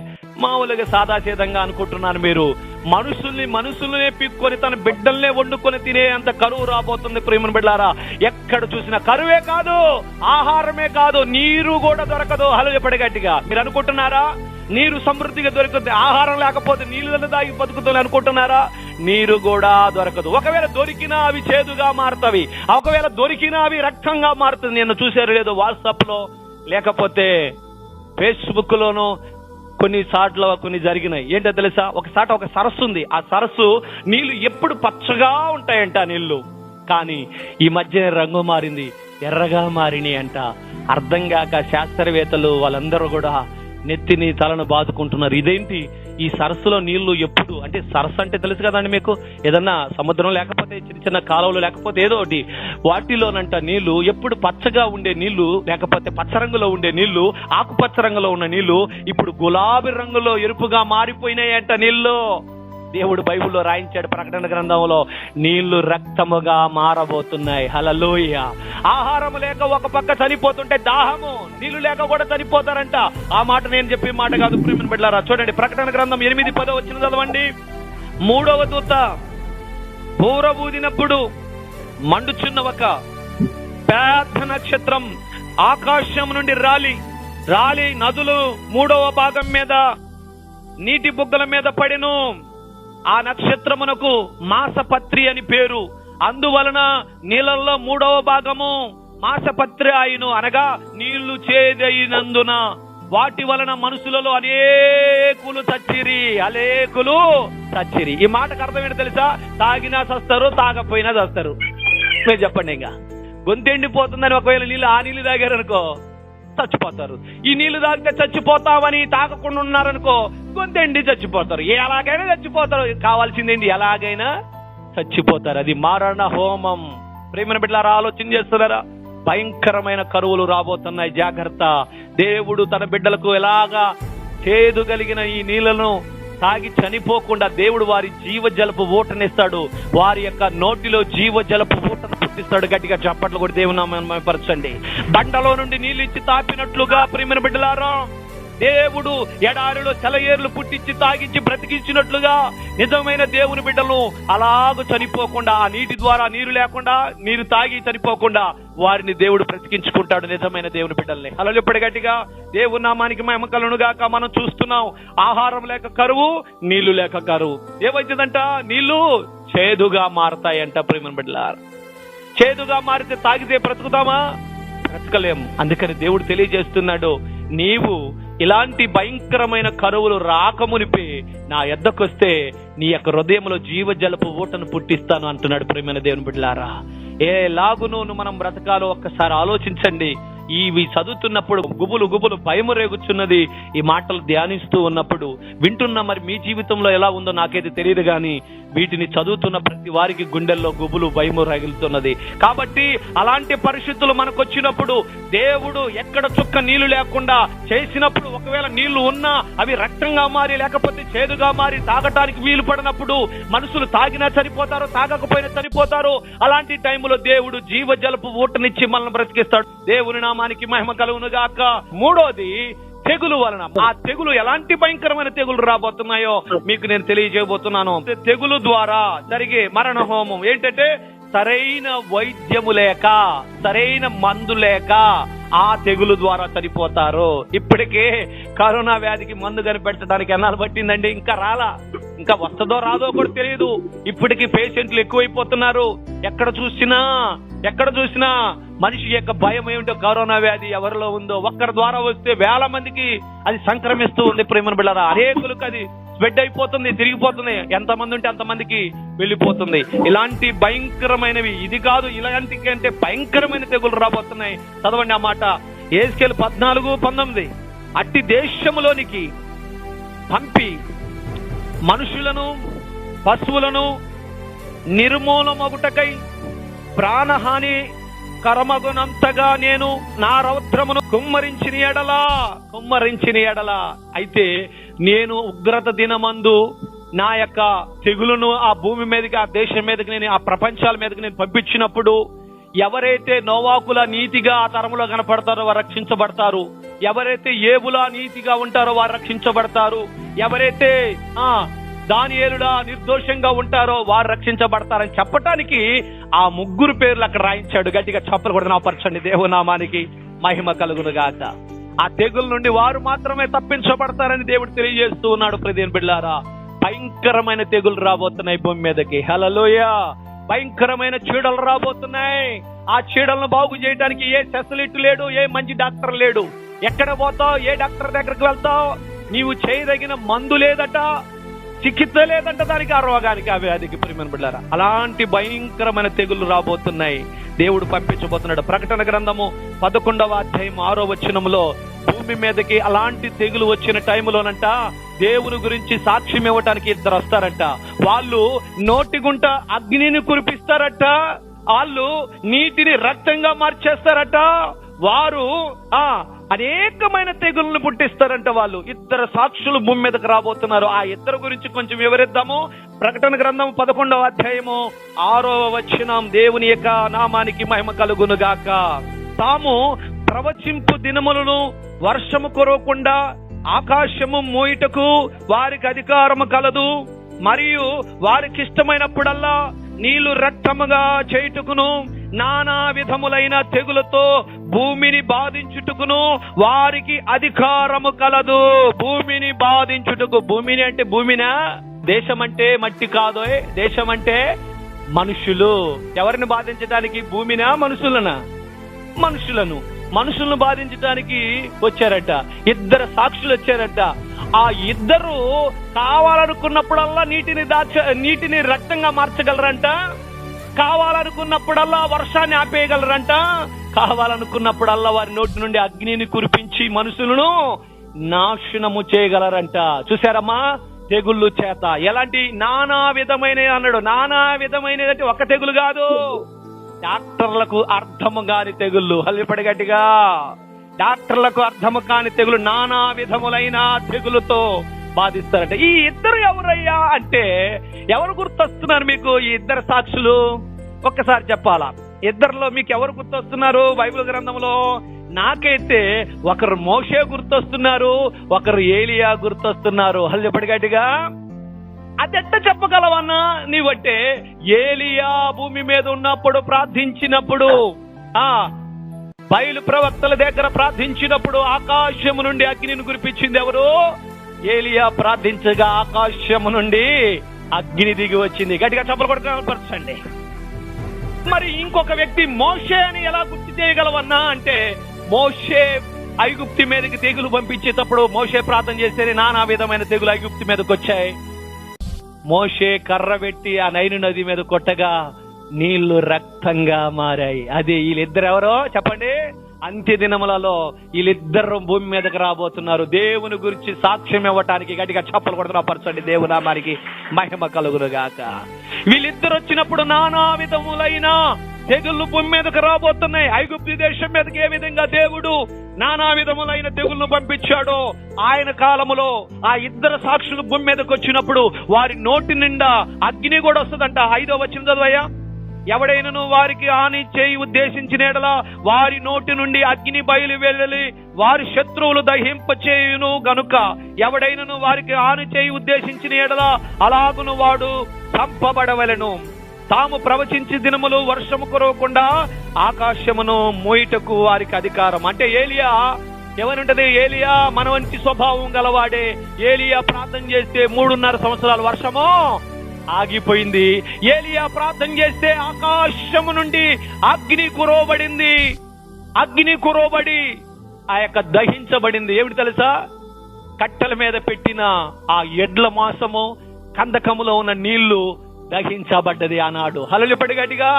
మామూలుగా సాదాసీదంగా అనుకుంటున్నాను. మీరు మనుషుల్నే పీక్కొని తన బిడ్డల్నే వండుకొని తినే అంత కరువు రాబోతుంది. ప్రియమైన బిడ్డలారా, ఎక్కడ చూసినా కరువే కాదు, ఆహారమే కాదు, నీరు కూడా దొరకదు. హలో చెప్పండి గట్టిగా. మీరు అనుకుంటున్నారా నీరు సమృద్ధిగా దొరుకుతుంది. ఆహారం లేకపోతే నీళ్ళను తాగి బతుకుతుంది అనుకుంటున్నారా? నీరు కూడా దొరకదు. ఒకవేళ దొరికినా అవి చేదుగా మారుతాయి, ఒకవేళ దొరికినా అవి రక్తంగా మారుతుంది. నేను చూసారు లేదు వాట్సాప్ లో లేకపోతే ఫేస్బుక్ లోనూ కొన్ని జరిగినాయి. ఏంటో తెలుసా? ఒక సరస్సు ఉంది. ఆ సరస్సు నీళ్లు ఎప్పుడు పచ్చగా ఉంటాయంట నీళ్లు, కానీ ఈ మధ్య రంగు మారింది, ఎర్రగా మారినాయి అంట. అర్థం కాక శాస్త్రవేత్తలు వాళ్ళందరూ కూడా నెత్తిని తలను బాదుకుంటున్నారు. ఇదేంటి ఈ సరస్సులో నీళ్లు ఎప్పుడు, అంటే సరస్సు అంటే తెలుసు కదండి మీకు, ఏదన్నా సముద్రం లేకపోతే చిన్న చిన్న కాలువలు లేకపోతే ఏదో ఒకటి, వాటిలోనంట నీళ్లు ఎప్పుడు పచ్చగా ఉండే నీళ్లు, లేకపోతే పచ్చ రంగులో ఉండే నీళ్లు, ఆకుపచ్చ రంగులో ఉన్న నీళ్లు ఇప్పుడు గులాబీ రంగులో ఎరుపుగా మారిపోయినాయంట నీళ్లు. దేవుడు బైబిల్లో రాయించాడు, ప్రకటన గ్రంథంలో నీళ్లు రక్తముగా మారబోతున్నాయి. హల్లెలూయా. ఆహారం లేక ఒక పక్క చనిపోతుంటే దాహము, నీళ్లు లేక కూడా చనిపోతారంట. ఆ మాట నేను చెప్పే మాట కాదు ప్రియమైన బిడ్డలారా. చూడండి ప్రకటన గ్రంథం 8:10 వచ్చిన చదవండి. 3వ దూత బూరబూదినప్పుడు మండుచున్న ఒక పెద్ద నక్షత్రం ఆకాశం నుండి రాలి నదులు 3వ భాగం మీద నీటి బుగ్గల మీద పడెను. ఆ నక్షత్రమునకు మాసపత్రి అని పేరు. అందువలన నీళ్ళల్లో 3వ భాగము మాసపత్రి అయ్యును, అనగా నీళ్లు చేదైనందున వాటి వలన మనుషులలో అనేకులు చచ్చిరి. ఈ మాటకు అర్థం ఏంటో తెలుసా? తాగినా చస్తారు, తాగపోయినా చస్తారు. మీరు చెప్పండి. ఇంకా గొంతెండిపోతుందని ఒకవేళ ఆ నీళ్లు తాగారనుకో చచ్చిపోతారు. ఈ నీళ్లు తాగితే చచ్చిపోతామని తాగకుండా ఉన్నారనుకో గొంతెండి చచ్చిపోతారు. ఎలాగైనా చచ్చిపోతారు. కావాల్సిందేంటి? ఎలాగైనా చచ్చిపోతారు. అది మరణ హోమం. ప్రేమ బిడ్డలారా, ఆలోచన చేస్తున్నారా? భయంకరమైన కరువులు రాబోతున్నాయి, జాగ్రత్త. దేవుడు తన బిడ్డలకు ఎలాగా చేదు కలిగిన ఈ నీళ్లను తాగి చనిపోకుండా దేవుడు వారి జీవజలపు ఊటనిస్తాడు. వారి యొక్క నోటిలో జీవజలపు ఊటను పుట్టిస్తాడు. గట్టిగా చప్పట్లు కూడా దేవుని నామమున పరచండి. బండలో నుండి నీళ్ళు ఇచ్చి తాపినట్లుగా ప్రియమైన బిడ్డలారా, దేవుడు ఎడారిలో సెలయేర్లు పుట్టించి తాగించి బ్రతికించినట్లుగా నిజమైన దేవుని బిడ్డలు అలాగూ చనిపోకుండా, ఆ నీటి ద్వారా నీరు లేకుండా నీరు తాగి చనిపోకుండా వారిని దేవుడు బ్రతికించుకుంటాడు, నిజమైన దేవుని బిడ్డల్ని. అలా చెప్పడు గట్టిగా. దేవుని నామానికి మహిమ కలుగును గాక. మనం చూస్తున్నాం ఆహారం లేక కరువు, నీళ్లు లేక కరువు. ఏమైతుందంట? నీళ్లు చేదుగా మారతాయంట. ప్రియమైన బిడ్డలారా, చేదుగా మారితే తాగితే బ్రతుకుతామా? బ్రతకలేము. అందుకని దేవుడు తెలియజేస్తున్నాడు, నీవు ఇలాంటి భయంకరమైన కరువులు రాకమునిపే నా యొద్దకొస్తే నీ యొక్క హృదయంలో జీవజలపు ఊటను పుట్టిస్తాను అంటున్నాడు. ప్రియమైన దేవుని బిడ్డలారా, ఎలాగునూ మనం బ్రతకాలో ఒక్కసారి ఆలోచించండి. ఇవి చదువుతున్నప్పుడు గుబులు భయము రేగుచున్నది. ఈ మాటలు ధ్యానిస్తూ ఉన్నప్పుడు వింటున్న మరి మీ జీవితంలో ఎలా ఉందో నాకైతే తెలియదు, కానీ వీటిని చదువుతున్న ప్రతి వారికి గుండెల్లో గుబులు భయము రగులుతున్నది. కాబట్టి అలాంటి పరిస్థితులు మనకు వచ్చినప్పుడు దేవుడు ఎక్కడ చుక్క నీళ్లు లేకుండా చేసినప్పుడు, ఒకవేళ నీళ్లు ఉన్నా అవి రక్తంగా మారి లేకపోతే చేదుగా మారి తాగటానికి వీలు పడినప్పుడు మనుషులు తాగినా చనిపోతారు, తాగకపోయినా చనిపోతారు. అలాంటి టైంలో దేవుడు జీవజలపు ఊటనిచ్చి మనల్ని బ్రతికిస్తాడు. దేవుని నామానికి మహిమ కలుగును గాక. 3వది తెగులు వలన. ఆ తెగులు ఎలాంటి భయంకరమైన తెగులు రాబోతున్నాయో మీకు నేను తెలియజేయబోతున్నాను. తెగులు ద్వారా జరిగే మరణ హోమం ఏంటంటే, సరైన వైద్యము లేక, సరైన మందు లేక ఆ తెగులు ద్వారా చనిపోతారు. ఇప్పటికే కరోనా వ్యాధికి మందు కనిపెట్టడానికి ఎన్నాళ్ళు పట్టిందండి, ఇంకా రాలా. ఇంకా వస్తుందో రాదో కూడా తెలియదు. ఇప్పటికీ పేషెంట్లు ఎక్కువైపోతున్నారు. ఎక్కడ చూసినా మనిషి యొక్క భయం ఏమిటో, కరోనా వ్యాధి ఎవరిలో ఉందో, ఒక్కరి ద్వారా వస్తే వేల మందికి అది సంక్రమిస్తూ ఉంది. ప్రేమను బిళ్ళరా, అనేకులకు అది స్ప్రెడ్ అయిపోతుంది, తిరిగిపోతుంది. ఎంతమంది ఉంటే అంతమందికి వెళ్ళిపోతుంది. ఇలాంటి భయంకరమైనవి, ఇది కాదు ఇలాంటి అంటే భయంకరమైన తెగులు రాబోతున్నాయి. చదవండి ఆ మాట. ఎహెజ్కేలు 14:19. అట్టి దేశములోనికి పంపి మనుషులను పశువులను నిర్మూలమగుటకై ప్రాణహాని కరమగునంతగా నేను నా రౌద్రమును కుమ్మరించిన ఎడల అయితే నేను ఉగ్రత దినమందు నా యొక్క తెగులును ఆ భూమి మీదకి, ఆ దేశం మీదకి, నేను ఆ ప్రపంచాల మీదకి నేను పంపించినప్పుడు ఎవరైతే నోవాకుల నీతిగా ఆ తరములో కనపడతారో వారు రక్షించబడతారు. ఎవరైతే ఏబులా నీతిగా ఉంటారో వారు రక్షించబడతారు. ఎవరైతే దానియేలులా నిర్దోషంగా ఉంటారో వారు రక్షించబడతారని చెప్పటానికి ఆ 3 పేర్లు అక్కడ రాయించాడు. గట్టిగా చప్పలు కూడా నాపరచండి. దేవునామానికి మహిమ కలుగును గాక. ఆ తెగుల నుండి వారు మాత్రమే తప్పించబడతారని దేవుడు తెలియజేస్తూ ఉన్నాడు. ప్రియమైన బిడ్డలారా, భయంకరమైన తెగులు రాబోతున్నాయి భూమి మీదకి. హల్లెలూయా. భయంకరమైన చీడలు రాబోతున్నాయి. ఆ చీడలను బాగు చేయడానికి ఏ ఫెసిలిటీ లేడు, ఏ మంచి డాక్టర్ లేడు. ఎక్కడ పోతావు, ఏ డాక్టర్ దగ్గరికి వెళ్తావు, నీవు చేయదగిన మందు లేదట, చికిత్స లేదంట దానికి, ఆ రోగానికి, ఆ వ్యాధికి. ప్రియమైన బిడ్డలారా, అలాంటి భయంకరమైన తెగులు రాబోతున్నాయి. దేవుడు పంపించబోతున్నాడు. ప్రకటన గ్రంథము 11వ అధ్యాయం 6వ వచనంలో భూమి మీదకి అలాంటి తెగులు వచ్చిన టైంలోనంట దేవుని గురించి సాక్ష్యం ఇవ్వటానికి ఇద్దరు వస్తారంట. వాళ్ళు నోటిగుంట అగ్నిని కురిపిస్తారట, వాళ్ళు నీటిని రక్తంగా మార్చేస్తారట, వారు అనేకమైన తెగులను పుట్టిస్తారంట. వాళ్ళు ఇద్దరు సాక్షులు భూమి మీదకి రాబోతున్నారు. ఆ ఇద్దరు గురించి కొంచెం వివరిద్దాము. ప్రకటన గ్రంథం 11వ అధ్యాయము 6వ వచనం. దేవుని యొక్క నామానికి మహిమ కలుగును గాక. తాము ప్రవచింపు దినములను వర్షము కురవకుండా ఆకాశము మోయుటకు వారికి అధికారము కలదు, మరియు వారికి ఇష్టమైనప్పుడల్లా నీళ్లు రక్తముగా చేయుటకును నానా విధములైన తెగులతో భూమిని బాధించుటకును వారికి అధికారము కలదు. భూమిని బాధించుటకు. భూమిని అంటే భూమినా? దేశం అంటే మట్టి కాదో, దేశం అంటే మనుషులు. ఎవరిని బాధించడానికి? భూమినా మనుషులనా? మనుషులను బాధించడానికి వచ్చారట. ఇద్దరు సాక్షులు వచ్చారట. ఆ ఇద్దరు కావాలనుకున్నప్పుడల్లా నీటిని రక్తంగా మార్చగలరంట, కావాలనుకున్నప్పుడల్లా వర్షాన్ని ఆపేయగలరంట, కావాలనుకున్నప్పుడల్లా వారి నోటి నుండి అగ్నిని కురిపించి మనుషులను నాశనము చేయగలరంట. చూసారమ్మా, తెగుళ్ళు చేత ఎలాంటి నానా విధమైన అన్నాడు. నానా విధమైనది ఒక తెగులు కాదు, డాక్టర్లకు అర్థము కాని తెగుళ్ళు. హల్లిపడి గట్టిగా. డాక్టర్లకు అర్థము కాని తెగులు, నానా విధములైన తెగులుతో బాధిస్తారంట. ఈ ఇద్దరు ఎవరయ్యా అంటే ఎవరు గుర్తొస్తున్నారు మీకు? ఈ ఇద్దరు సాక్షులు ఒక్కసారి చెప్పాలా? ఇద్దరిలో మీకు ఎవరు గుర్తొస్తున్నారు బైబిల్ గ్రంథంలో? నాకైతే ఒకరు మోషే గుర్తొస్తున్నారు, ఒకరు ఏలియా గుర్తొస్తున్నారు. హల్లిపడి గట్టిగా. అదెట్ట చెప్పగలవన్నా నీవంటే, ఏలియా భూమి మీద ఉన్నప్పుడు ప్రార్థించినప్పుడు, బయలు ప్రవక్తల దగ్గర ప్రార్థించినప్పుడు ఆకాశము నుండి అగ్నిని కురిపించింది ఎవరు? ఏలియా ప్రార్థించగా ఆకాశము నుండి అగ్ని దిగి వచ్చింది. గట్టిగా చప్పలు కొట్టండి. మరి ఇంకొక వ్యక్తి మోషే అని ఎలా గుర్తు చేయగలవన్నా అంటే, మోషే ఐగుప్తు మీదకి తెగులు పంపించేటప్పుడు మోషే ప్రార్థన చేస్తేనే నానా విధమైన తెగులు ఐగుప్తు మీదకి వచ్చాయి. మోషే కర్ర పెట్టి ఆ నైలు నది మీద కొట్టగా నీళ్లు రక్తంగా మారాయి. అది వీళ్ళిద్దరు ఎవరో చెప్పండి? అంత్య దినములలో వీళ్ళిద్దరు భూమి మీదకి రాబోతున్నారు దేవుని గురించి సాక్ష్యం ఇవ్వటానికి. గట్టిగా చప్పలు కొడుతున్నా పరచండి. దేవునామానికి మహిమ కలుగును గాక. వీళ్ళిద్దరు వచ్చినప్పుడు నానా విధములైన తెగుళ్ళు భూమి మీదకి రాబోతున్నాయి. ఐగుప్తు దేశం మీదకి ఏ విధంగా దేవుడు నానా విధములైన తెగుళ్లను పంపించాడో, ఆయన కాలములో ఆ ఇద్దరు సాక్షులు భూమి మీదకి వచ్చినప్పుడు వారి నోటి నిండా అగ్ని కూడా వస్తుందంట. 5వ వచనం చదవయ్యా. ఎవడైనను వారికి హాని చేయి ఉద్దేశించిన ఎడల వారి నోటి నుండి అగ్ని బయలు వెళ్ళి వారి శత్రువులు దహింపచేయును గనుక ఎవడైనను వారికి హాని చేయి ఉద్దేశించిన ఎడల అలాగును వాడు చంపబడవలెను. తాము ప్రవచించి దినములు వర్షము కురవకుండా ఆకాశమును మోయుటకు వారికి అధికారం. అంటే ఏలియా ఎవరుంటది? ఏలియా మన వంటి స్వభావం గలవాడే. ఏలియా ప్రార్థన చేస్తే 3.5 సంవత్సరాలు వర్షము ఆగిపోయింది. ఏలియా ప్రార్థన చేస్తే ఆకాశము నుండి అగ్ని కురవబడింది. అగ్ని కురవబడి ఆ యొక్క దహించబడింది. ఏమిటి తెలుసా? కట్టెల మీద పెట్టిన ఆ ఎడ్ల మాంసము, కందకములో ఉన్న నీళ్లు దహించబడ్డది ఆనాడు. హల్లెలూయా గట్టిగా.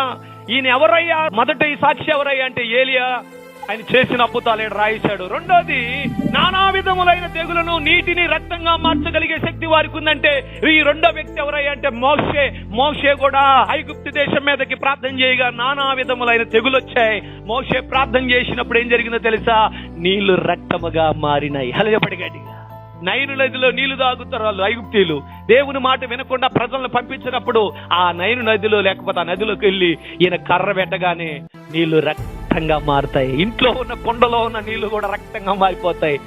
ఈయన ఎవరయ్యా? మొదట ఈ సాక్షి ఎవరయ్యా అంటే ఏలియా. ఆయన చేసిన అద్భుతాలు రాయించాడు. రెండోది, నానా విధములైన తెగులను నీటిని రక్తంగా మార్చగలిగే శక్తి వారికి ఉందంటే ఈ రెండో వ్యక్తి ఎవరయ్యా అంటే మోషే. మోషే కూడా ఐగుప్తు దేశం మీదకి ప్రార్థన చేయగా నానా విధములైన తెగులు వచ్చాయి. మోషే ప్రార్థన చేసినప్పుడు ఏం జరిగిందో తెలుసా? నీళ్లు రక్తముగా మారినాయి. హల్లెలూయా గట్టిగా. నైలు నదిలో నీళ్లు తాగుతారు వాళ్ళు ఐగుప్తీయులు. దేవుని మాట వినకుండా ప్రజలను పంపించినప్పుడు ఆ నైలు నదిలో లేకపోతే ఆ నదిలోకి వెళ్ళి ఈయన కర్ర పెట్టగానే నీళ్లు రక్తంగా మారుతాయి. ఇంట్లో ఉన్న కుండలో ఉన్న నీళ్లు కూడా రక్తంగా మారిపోతాయి.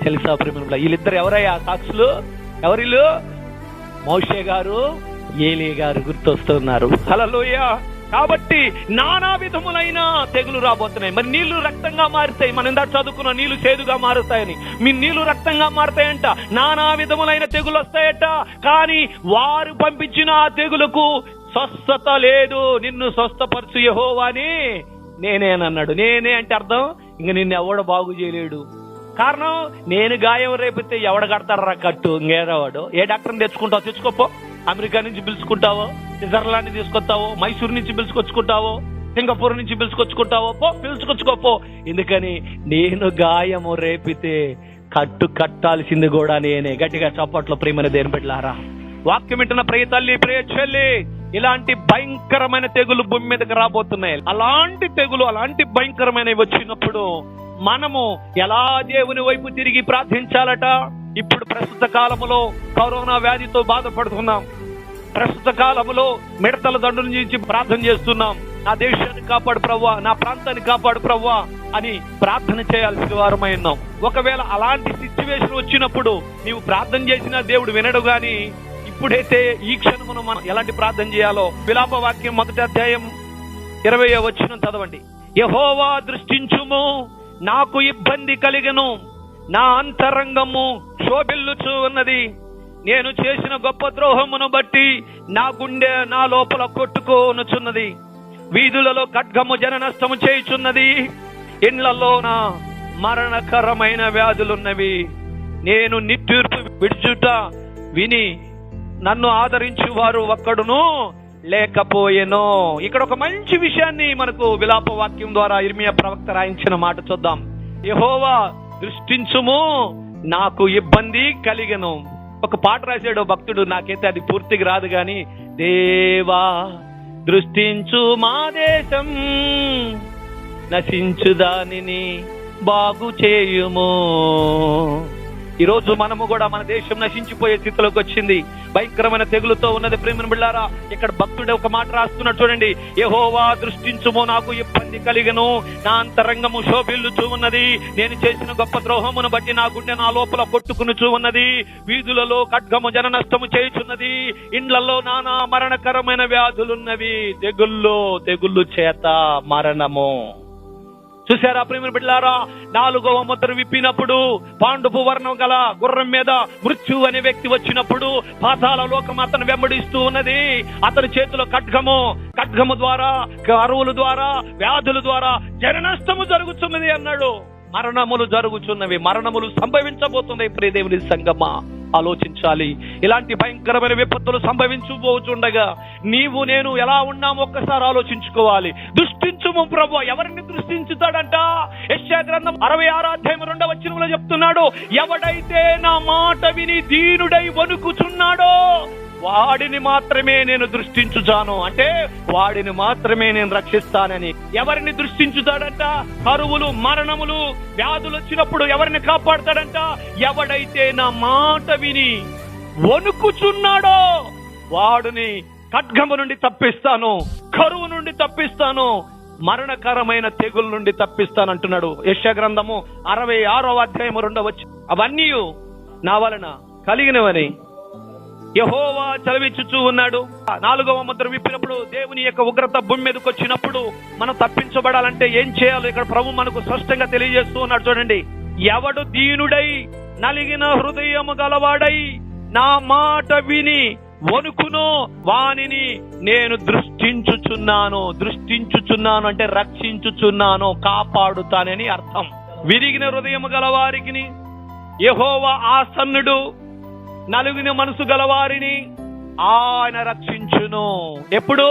తెలుసా ప్రేమలో? వీళ్ళిద్దరు ఎవరయ్యా సాక్షులు? ఎవరిల్లు? మోషే గారు, ఏలియా గారు గుర్తొస్తున్నారు. హల్లెలూయా. కాబట్టి నానా విధములైన తెగులు రాబోతున్నాయి. మరి నీళ్లు రక్తంగా మారుతాయి. మనం ఇందాక చదువుకున్న నీళ్లు చేదుగా మారుతాయని. మీ నీళ్లు రక్తంగా మారుతాయంట. నానా విధములైన తెగులు వస్తాయట. కానీ వారు పంపించిన ఆ తెగులకు స్వస్థత లేదు. నిన్ను స్వస్థపరచు యెహోవాని నేనేనన్నాడు. నేనే అంటే అర్థం ఇంక నిన్ను ఎవడు బాగు చేయలేడు. కారణం నేను గాయం రేపితే ఎవడ కడతాడరా కట్టు? ఇంకేవాడు. ఏ డాక్టర్ని తెచ్చుకుంటావు? తెచ్చుకోపో. అమెరికా నుంచి పిలుచుకుంటావో, స్విట్జర్లాండ్ తీసుకొస్తావో, మైసూరు నుంచి పిలుచుకొచ్చుకుంటావో, సింగపూర్ నుంచి పిలుచుకొచ్చుకుంటావో, పిలుచుకొచ్చుకోపో. ఎందుకని నేను గాయము రేపితే కట్టు కట్టాల్సింది కూడా నేనే. గట్టిగా చప్పట్లో ప్రియమైన దేవుని బిడ్డలారా, వాక్యం వింటున్న ప్రియ తల్లి, ప్రియ చెల్లి, ఇలాంటి భయంకరమైన తెగులు భూమి మీదకి రాబోతున్నాయి. అలాంటి తెగులు, అలాంటి భయంకరమైనవి వచ్చినప్పుడు మనము ఎలా దేవుని వైపు తిరిగి ప్రార్థించాలట? ఇప్పుడు ప్రస్తుత కాలములో కరోనా వ్యాధితో బాధపడుతున్నాం. ప్రస్తుత కాలములో మిడతల దండు నుంచి ప్రార్థన చేస్తున్నాం. నా దేశాన్ని కాపాడు ప్రవ్వా, నా ప్రాంతాన్ని కాపాడు ప్రవ్వా అని ప్రార్థన చేయాల్సిన వారమై ఉన్నాం. ఒకవేళ అలాంటి సిచ్యువేషన్ వచ్చినప్పుడు నీవు ప్రార్థన చేసినా దేవుడు వినడు. గాని ఇప్పుడైతే ఈ క్షణమును మనం ఎలాంటి ప్రార్థన చేయాలో విలాప వాక్యం 1వ అధ్యాయం 20వ వచనం చదవండి. యెహోవా దృష్టించుము, నాకు ఇబ్బంది కలిగను, నా అంతరంగము శోభిల్లుచు ఉన్నది. నేను చేసిన గొప్ప ద్రోహమును బట్టి నా గుండె నా లోపల కొట్టుకోనుచున్నది. వీధులలో ఖడ్గము జన నష్టము చేయుచున్నది. ఇండ్లలో నా మరణకరమైన వ్యాధులున్నవి. నేను నిట్టూర్పు విడుచుట విని నన్ను ఆదరించు వారు ఒక్కడును లేకపోయెను. ఇక్కడ ఒక మంచి విషయాన్ని మనకు విలాప వాక్యం ద్వారా ఇర్మియా ప్రవక్త రాయించిన మాట చూద్దాం. యెహోవా దృష్టించుము, నాకు ఇబ్బంది కలిగెను. ఒక పాట రాశాడు భక్తుడు, నాకైతే అది పూర్తిగా రాదు గాని, దేవా దృష్టించు మా దేశం, నశించు దానిని బాగు చేయుము. ఈరోజు మనము కూడా మన దేశం నశించిపోయే స్థితిలోకి వచ్చింది. భయంకరమైన తెగులుతో ఉన్నది. ప్రేమను బిళ్ళారా, ఇక్కడ భక్తుడు ఒక మాట రాస్తున్నాడు చూడండి. యెహోవా దృష్టించుము, నాకు ఇబ్బంది కలిగెను, నా అంతరంగము శోభిల్లుచూ ఉన్నది. నేను చేసిన గొప్ప ద్రోహమును బట్టి నా గుండె నా లోపల కొట్టుకునుచూ ఉన్నది. వీధులలో ఖడ్గము జన నష్టము చేయుచున్నది. ఇండ్లలో నానా మరణకరమైన వ్యాధులున్నవి. తెగుళ్ళు చేత మరణము. చూసారా ప్రేమ బిడ్డలారా, 4వ ముద్ర విప్పినప్పుడు పాండుపు వర్ణం గల గుర్రం మీద మృత్యు అనే వ్యక్తి వచ్చినప్పుడు పాతాళ లోకం అతను వెంబడిస్తూ ఉన్నది. అతని చేతిలో ఖడ్గము ద్వారా, కరువుల ద్వారా, వ్యాధుల ద్వారా జన నష్టము జరుగుతున్నది అన్నాడు. మరణములు జరుగుతున్నవి, మరణములు సంభవించబోతున్నాయి. ప్రియ దేవుని సంగమా, ఆలోచించాలి. ఇలాంటి భయంకరమైన విపత్తులు సంభవించబోతుండగా నీవు నేను ఎలా ఉన్నామో ఒక్కసారి ఆలోచించుకోవాలి. దృష్టించుము ప్రభువా. ఎవరిని దృష్టించుతాడంట? యెషయా గ్రంథం 66వ అధ్యాయం 2వ వచనంలో చెప్తున్నాడు, ఎవడైతే నా మాట విని దీనుడై వణుకుచున్నాడో వాడిని మాత్రమే నేను దృష్టించుచాను. అంటే వాడిని మాత్రమే నేను రక్షిస్తానని. ఎవరిని దృష్టించుతాడంట? కరువులు, మరణములు, వ్యాధులు వచ్చినప్పుడు ఎవరిని కాపాడతాడంట? ఎవడైతే నా మాట విని వణుకుచున్నాడో వాడిని ఖడ్గము నుండి తప్పిస్తాను, కరువు నుండి తప్పిస్తాను, మరణకరమైన తెగుల నుండి తప్పిస్తానంటున్నాడు. యెషయా గ్రంథము 66వ అధ్యాయం 2వ వచనం. అవన్నీ నా వలన కలిగినవని యెహోవా చలవిచ్చుచూ ఉన్నాడు. 4వ ముద్ర విప్పినప్పుడు దేవుని యొక్క ఉగ్రత భూమి మీదకి వచ్చినప్పుడు మనం తప్పించబడాలంటే ఏం చేయాలో ఇక్కడ ప్రభు మనకు స్పష్టంగా తెలియజేస్తూ ఉన్నాడు. చూడండి, ఎవడు దీనుడై నలిగిన హృదయము గలవాడై నా మాట విని వణుకును వానిని నేను దృష్టించుచున్నాను అంటే రక్షించుచున్నాను, కాపాడుతానని అర్థం. విరిగిన హృదయము గలవారికి యెహోవా ఆసన్నుడు, నలుగిన మనసు గలవారిని ఆయన రక్షించును. ఎప్పుడు?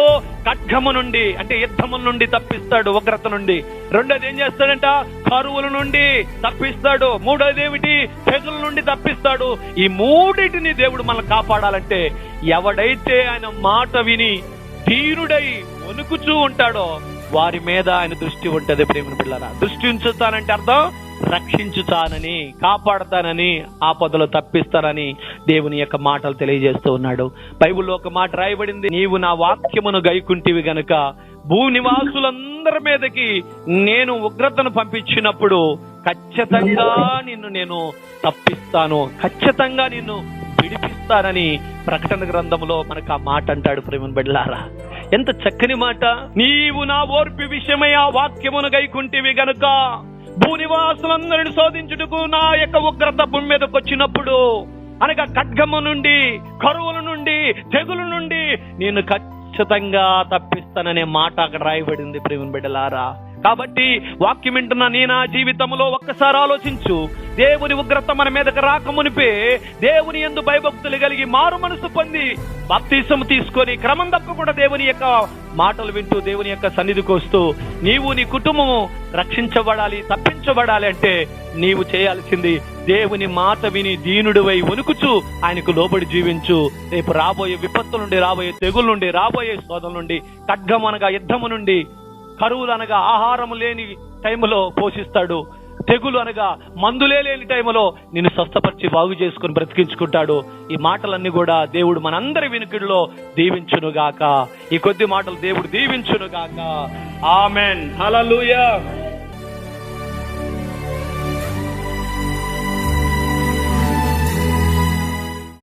ఖడ్గము నుండి, అంటే యుద్ధము నుండి తప్పిస్తాడు, ఉగ్రత నుండి. రెండోది ఏం చేస్తాడంట? కరువుల నుండి తప్పిస్తాడు. మూడోది ఏమిటి? తెగుల నుండి తప్పిస్తాడు. ఈ మూడిటిని దేవుడు మనల్ని కాపాడాలంటే ఎవడైతే ఆయన మాట విని ధీరుడై వణుకుచూ ఉంటాడో వారి మీద ఆయన దృష్టి ఉంటది. ప్రేమ పిల్లరా, దృష్టి ఉంచుతానంటే అర్థం రక్షించుతానని, కాపాడతానని, ఆపదలో తప్పిస్తానని దేవుని యొక్క మాటలు తెలియజేస్తూ ఉన్నాడు. బైబిల్లో ఒక మాట రాయబడింది, నీవు నా వాక్యమును గైకుంటివి గనుక భూనివాసులందరి మీదకి నేను ఉగ్రతను పంపించినప్పుడు ఖచ్చితంగా నిన్ను నేను తప్పిస్తాను, ఖచ్చితంగా నిన్ను విడిపిస్తానని ప్రకటన గ్రంథంలో మనకు ఆ మాట అంటాడు. ప్రేమ బిడ్డలారా, ఎంత చక్కని మాట. నీవు నా ఓర్పు విషయమై ఆ వాక్యమును గైకుంటివి గనుక భూనివాసులందరిని శోధించుటకు నా యొక్క ఉగ్రత భూమి మీదకి వచ్చినప్పుడు, అనగా ఖడ్గము నుండి, కరువుల నుండి, తెగుల నుండి నేను ఖచ్చితంగా తప్పిస్తాననే మాట అక్కడ రాయబడింది ప్రేమ బిడ్డలారా. కాబట్టి వాక్యం వింటున్న నీ నా జీవితంలో ఒక్కసారి ఆలోచించు. దేవుని ఉగ్రత మన మీదకి రాకమునిపే దేవుని యందు భయభక్తులు కలిగి మారు మనసు పొంది బాప్తిసము తీసుకొని క్రమం తప్పకుండా దేవుని యొక్క మాటలు వింటూ దేవుని యొక్క సన్నిధికి వస్తూ నీవు నీ కుటుంబము రక్షించబడాలి, తప్పించబడాలి అంటే నీవు చేయాల్సింది దేవుని మాట విని దీనుడివై వణుకుచు ఆయనకు లోబడి జీవించు. రేపు రాబోయే విపత్తుల నుండి, రాబోయే తెగుల నుండి, రాబోయే శోధన నుండి, ఖడ్గం అనగా యుద్ధము నుండి, కరువులు అనగా ఆహారము లేని టైంలో పోషిస్తాడు, తెగులు అనగా మందులే లేని టైంలో నిన్ను స్వస్థపరిచి బాగు చేసుకుని బ్రతికించుకుంటాడు. ఈ మాటలన్నీ కూడా దేవుడు మనందరి వినికిడిలో దీవించునుగాక. ఈ కొద్ది మాటలు దేవుడు దీవించునుగాక. ఆమెన్. హల్లెలూయా.